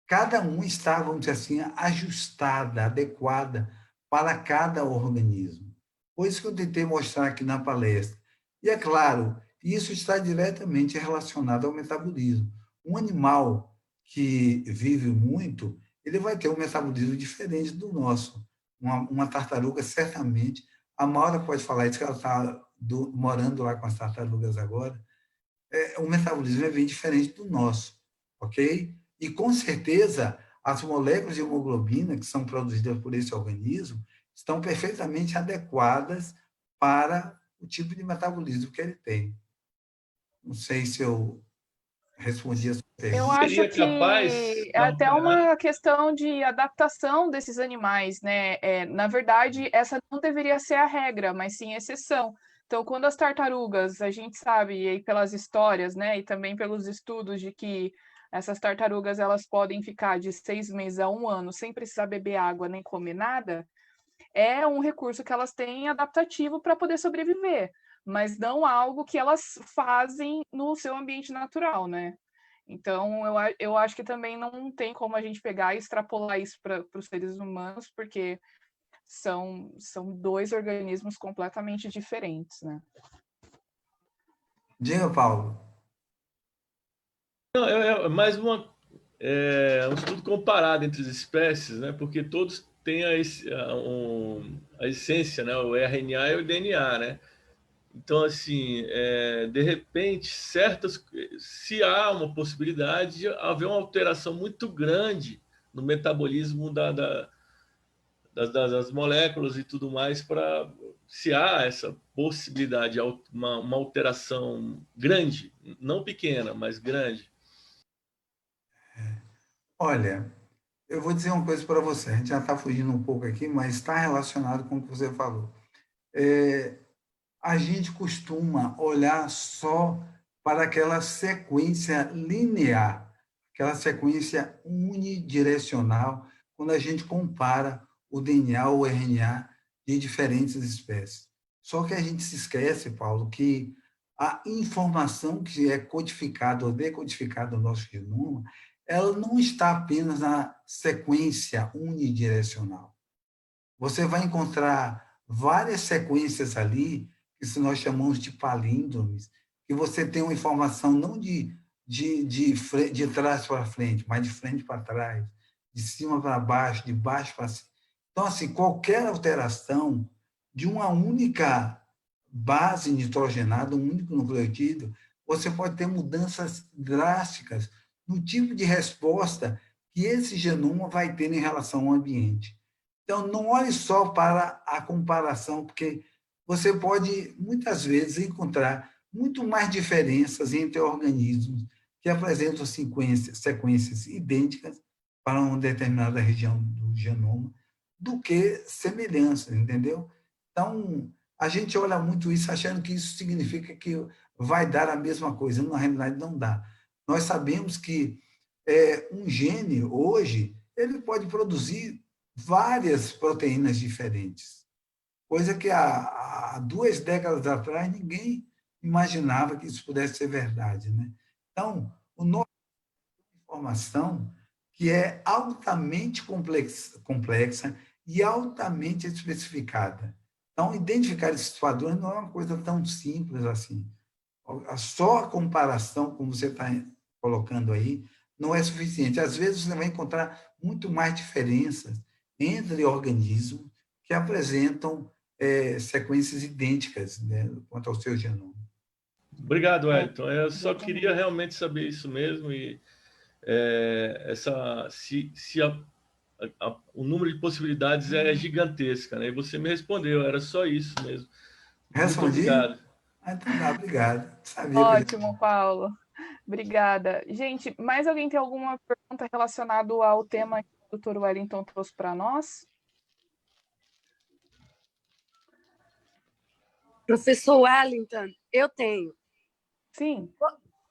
cada um está, vamos dizer assim, ajustada, adequada para cada organismo. Por isso que eu tentei mostrar aqui na palestra. E é claro, isso está diretamente relacionado ao metabolismo. Um animal que vive muito, ele vai ter um metabolismo diferente do nosso. Uma tartaruga, certamente, a Maura pode falar isso, que ela está morando lá com as tartarugas agora, o metabolismo é bem diferente do nosso, ok? E, com certeza, as moléculas de hemoglobina que são produzidas por esse organismo estão perfeitamente adequadas para o tipo de metabolismo que ele tem. Não sei se eu respondi a sua Eu pergunta. acho Seria capaz que é de até alterar? uma questão de adaptação desses animais, né? Na verdade, essa não deveria ser a regra, mas sim a exceção. Então, quando as tartarugas, a gente sabe, e aí pelas histórias, né, e também pelos estudos de que essas tartarugas elas podem ficar de 6 meses a 1 ano sem precisar beber água nem comer nada, é um recurso que elas têm adaptativo para poder sobreviver, mas não algo que elas fazem no seu ambiente natural, né? Então, eu acho que também não tem como a gente pegar e extrapolar isso para os seres humanos, porque são dois organismos completamente diferentes, né? Diga, Paulo. Não, é mais um estudo comparado entre as espécies, né? Porque todos têm a essência, né? O RNA e o DNA, né? Então, assim, de repente, se há uma possibilidade de haver uma alteração muito grande no metabolismo das moléculas e tudo mais, para se há essa possibilidade, uma alteração grande, não pequena, mas grande. Olha, eu vou dizer uma coisa para você. A gente já está fugindo um pouco aqui, mas está relacionado com o que você falou. A gente costuma olhar só para aquela sequência linear, aquela sequência unidirecional, quando a gente compara o DNA ou o RNA de diferentes espécies. Só que a gente se esquece, Paulo, que a informação que é codificada ou decodificada no nosso genoma, ela não está apenas na sequência unidirecional. Você vai encontrar várias sequências ali, que nós chamamos de palíndromes, que você tem uma informação não de trás para frente, mas de frente para trás, de cima para baixo, de baixo para cima. Então, assim, qualquer alteração de uma única base nitrogenada, um único nucleotídeo, você pode ter mudanças drásticas no tipo de resposta que esse genoma vai ter em relação ao ambiente. Então, não olhe só para a comparação, porque você pode, muitas vezes, encontrar muito mais diferenças entre organismos que apresentam sequências idênticas para uma determinada região do genoma do que semelhanças, entendeu? Então, a gente olha muito isso achando que isso significa que vai dar a mesma coisa. Na realidade, não dá. Nós sabemos que um gene, hoje, ele pode produzir várias proteínas diferentes, coisa que há 2 décadas atrás ninguém imaginava que isso pudesse ser verdade, né? Então, o nosso informação que é altamente complexa e altamente especificada. Então, identificar esses padrões não é uma coisa tão simples assim. Só a comparação, como você está colocando aí, não é suficiente. Às vezes, você vai encontrar muito mais diferenças entre organismos que apresentam sequências idênticas, né, quanto ao seu genoma. Obrigado, Wellington. Eu só queria realmente saber isso mesmo e o número de possibilidades é gigantesca, né? E você me respondeu, era só isso mesmo. Muito Respondi? obrigado. Então dá, obrigado. Sabia Ótimo, Paulo. Obrigada. Gente, mais alguém tem alguma pergunta relacionada ao tema que o Dr. Wellington trouxe para nós? Professor Wellington, eu tenho. Sim.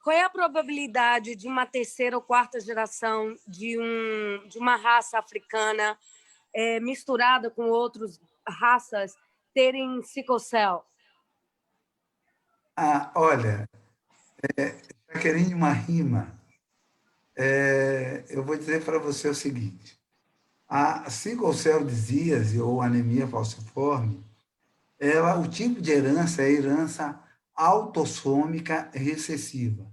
Qual é a probabilidade de uma terceira ou quarta geração de uma raça africana misturada com outras raças terem sickle cell? Olha, Jaqueline Marrima, eu vou dizer para você o seguinte: a sickle cell disease ou anemia falciforme, o tipo de herança é herança autossômica recessiva.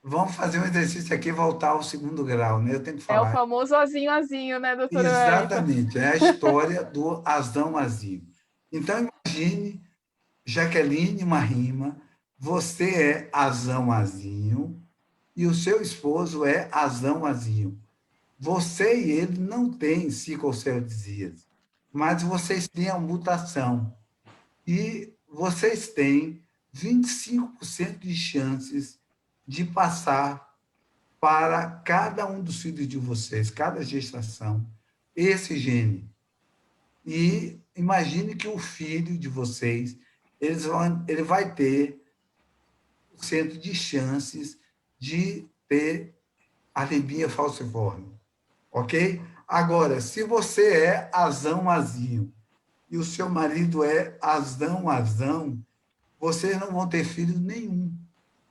Vamos fazer um exercício aqui, voltar ao 2º grau, né? Eu tenho que É o falar. famoso azinho, né, doutora Wellington? Exatamente, é a história do azão azinho. Então, imagine, Jaqueline Marrima, você é azão azinho e o seu esposo é azão azinho. Você e ele não têm sickle cell disease, mas vocês têm a mutação. E vocês têm 25% de chances de passar para cada um dos filhos de vocês, cada gestação, esse gene. E imagine que o filho de vocês, ele vai ter 100% de chances de ter anemia falciforme, ok? Agora, se você é azão azinho e o seu marido é azão azão, vocês não vão ter filho nenhum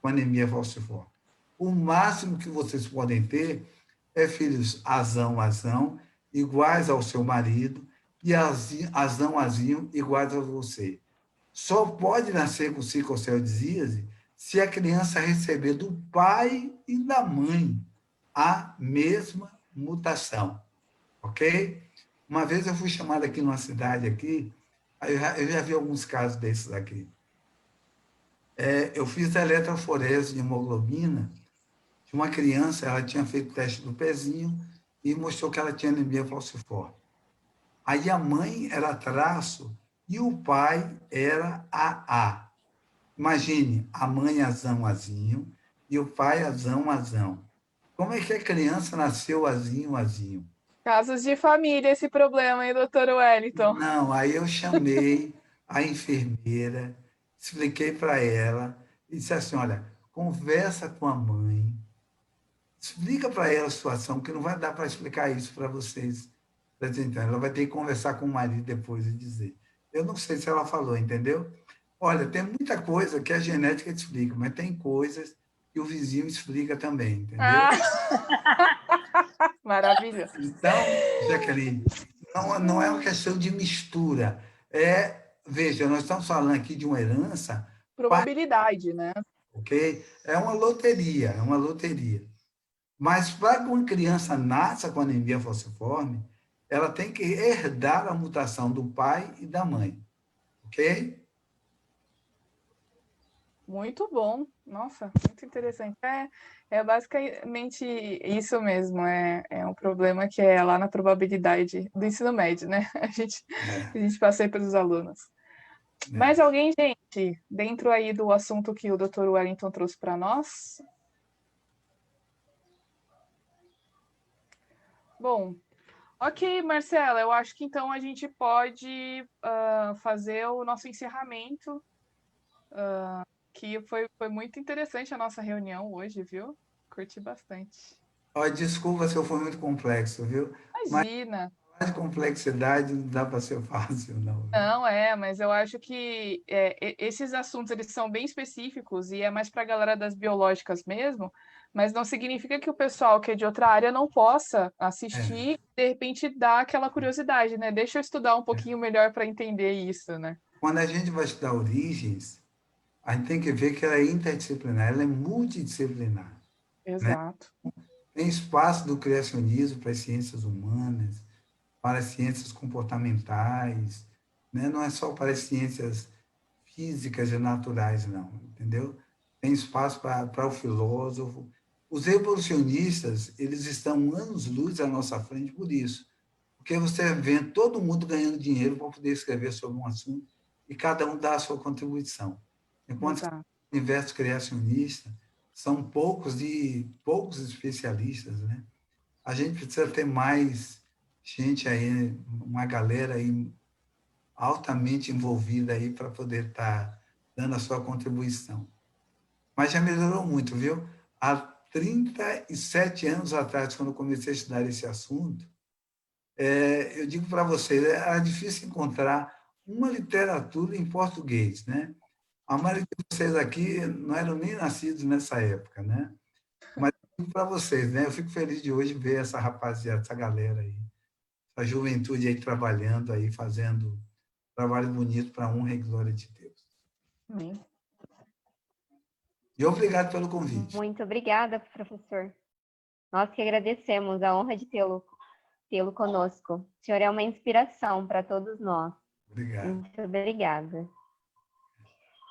com anemia falciforme. O máximo que vocês podem ter é filhos azão azão, iguais ao seu marido, e azão iguais a você. Só pode nascer com sicoceldíase se a criança receber do pai e da mãe a mesma mutação, ok? Uma vez eu fui chamado aqui numa cidade aqui, eu já vi alguns casos desses aqui. Eu fiz a eletroforese de hemoglobina de uma criança, ela tinha feito o teste do pezinho e mostrou que ela tinha anemia falciforme. Aí a mãe era traço e o pai era AA. Imagine, a mãe azinho e o pai azão. Como é que a criança nasceu azinho? Casos de família, esse problema, hein, doutor Wellington? Não, aí eu chamei a enfermeira, expliquei para ela e disse assim, olha, conversa com a mãe, explica para ela a situação, que não vai dar para explicar isso para vocês. Então, ela vai ter que conversar com o marido depois e dizer. Eu não sei se ela falou, entendeu? Olha, tem muita coisa que a genética explica, mas tem coisas que o vizinho explica também, entendeu? Maravilhoso. Então, Jaqueline, não é uma questão de mistura. Veja, nós estamos falando aqui de uma herança, Probabilidade, né? ok? É uma loteria. Mas para que uma criança nasça com anemia falciforme, ela tem que herdar a mutação do pai e da mãe, ok? Muito bom. Nossa, muito interessante. É basicamente isso mesmo. É um problema que é lá na probabilidade do ensino médio, né? A gente passa aí para os alunos. Mais alguém, gente, dentro aí do assunto que o Dr. Wellington trouxe para nós? Bom, ok, Marcela, eu acho que então a gente pode fazer o nosso encerramento, que foi muito interessante a nossa reunião hoje, viu? Curti bastante. Desculpa se eu for muito complexo, viu? Imagina! Mas de complexidade não dá para ser fácil, não. Não, mas eu acho que esses assuntos eles são bem específicos e é mais para a galera das biológicas mesmo, mas não significa que o pessoal que é de outra área não possa assistir e, de repente, dar aquela curiosidade, né? Deixa eu estudar um pouquinho melhor para entender isso, né? Quando a gente vai estudar origens, a gente tem que ver que ela é interdisciplinar, ela é multidisciplinar. Exato. Né? Tem espaço do criacionismo para as ciências humanas, para as ciências comportamentais, né? Não é só para as ciências físicas e naturais, não, entendeu? Tem espaço para o filósofo. Os evolucionistas, eles estão anos-luz à nossa frente por isso, porque você vê todo mundo ganhando dinheiro para poder escrever sobre um assunto e cada um dá a sua contribuição. Enquanto que o universo criacionista são poucos especialistas, né? A gente precisa ter mais gente aí, uma galera aí altamente envolvida aí para poder estar dando a sua contribuição. Mas já melhorou muito, viu? Há 37 anos atrás, quando eu comecei a estudar esse assunto, eu digo para vocês, era difícil encontrar uma literatura em português, né? A maioria de vocês aqui não eram nem nascidos nessa época, né? Mas para vocês, né? Eu fico feliz de hoje ver essa rapaziada, essa galera aí, essa juventude aí trabalhando aí, fazendo trabalho bonito para a honra e glória de Deus. Amém. E obrigado pelo convite. Muito obrigada, professor. Nós que agradecemos a honra de tê-lo conosco. O senhor é uma inspiração para todos nós. Obrigado. Muito obrigada.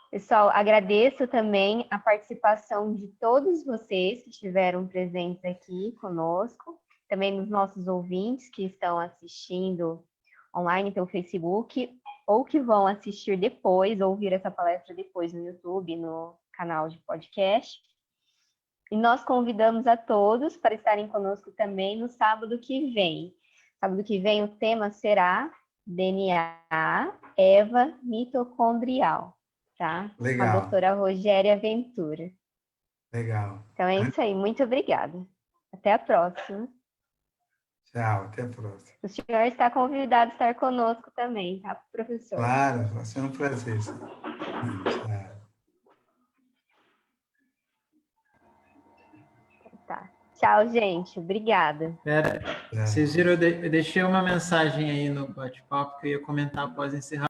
Pessoal, agradeço também a participação de todos vocês que estiveram presentes aqui conosco, também dos nossos ouvintes que estão assistindo online pelo Facebook, ou que vão assistir depois, ouvir essa palestra depois no YouTube, no canal de podcast. E nós convidamos a todos para estarem conosco também no sábado que vem. Sábado que vem o tema será DNA, Eva mitocondrial, tá? Legal. Com a doutora Rogéria Ventura. Legal. Então é isso aí, muito obrigada. Até a próxima. Tchau, até a próxima. O senhor está convidado a estar conosco também, tá, professor? Claro, vai ser um prazer. Tchau. Tá. Tchau, gente. Obrigada. Pera, vocês viram, eu deixei uma mensagem aí no bate-papo que eu ia comentar após encerrar.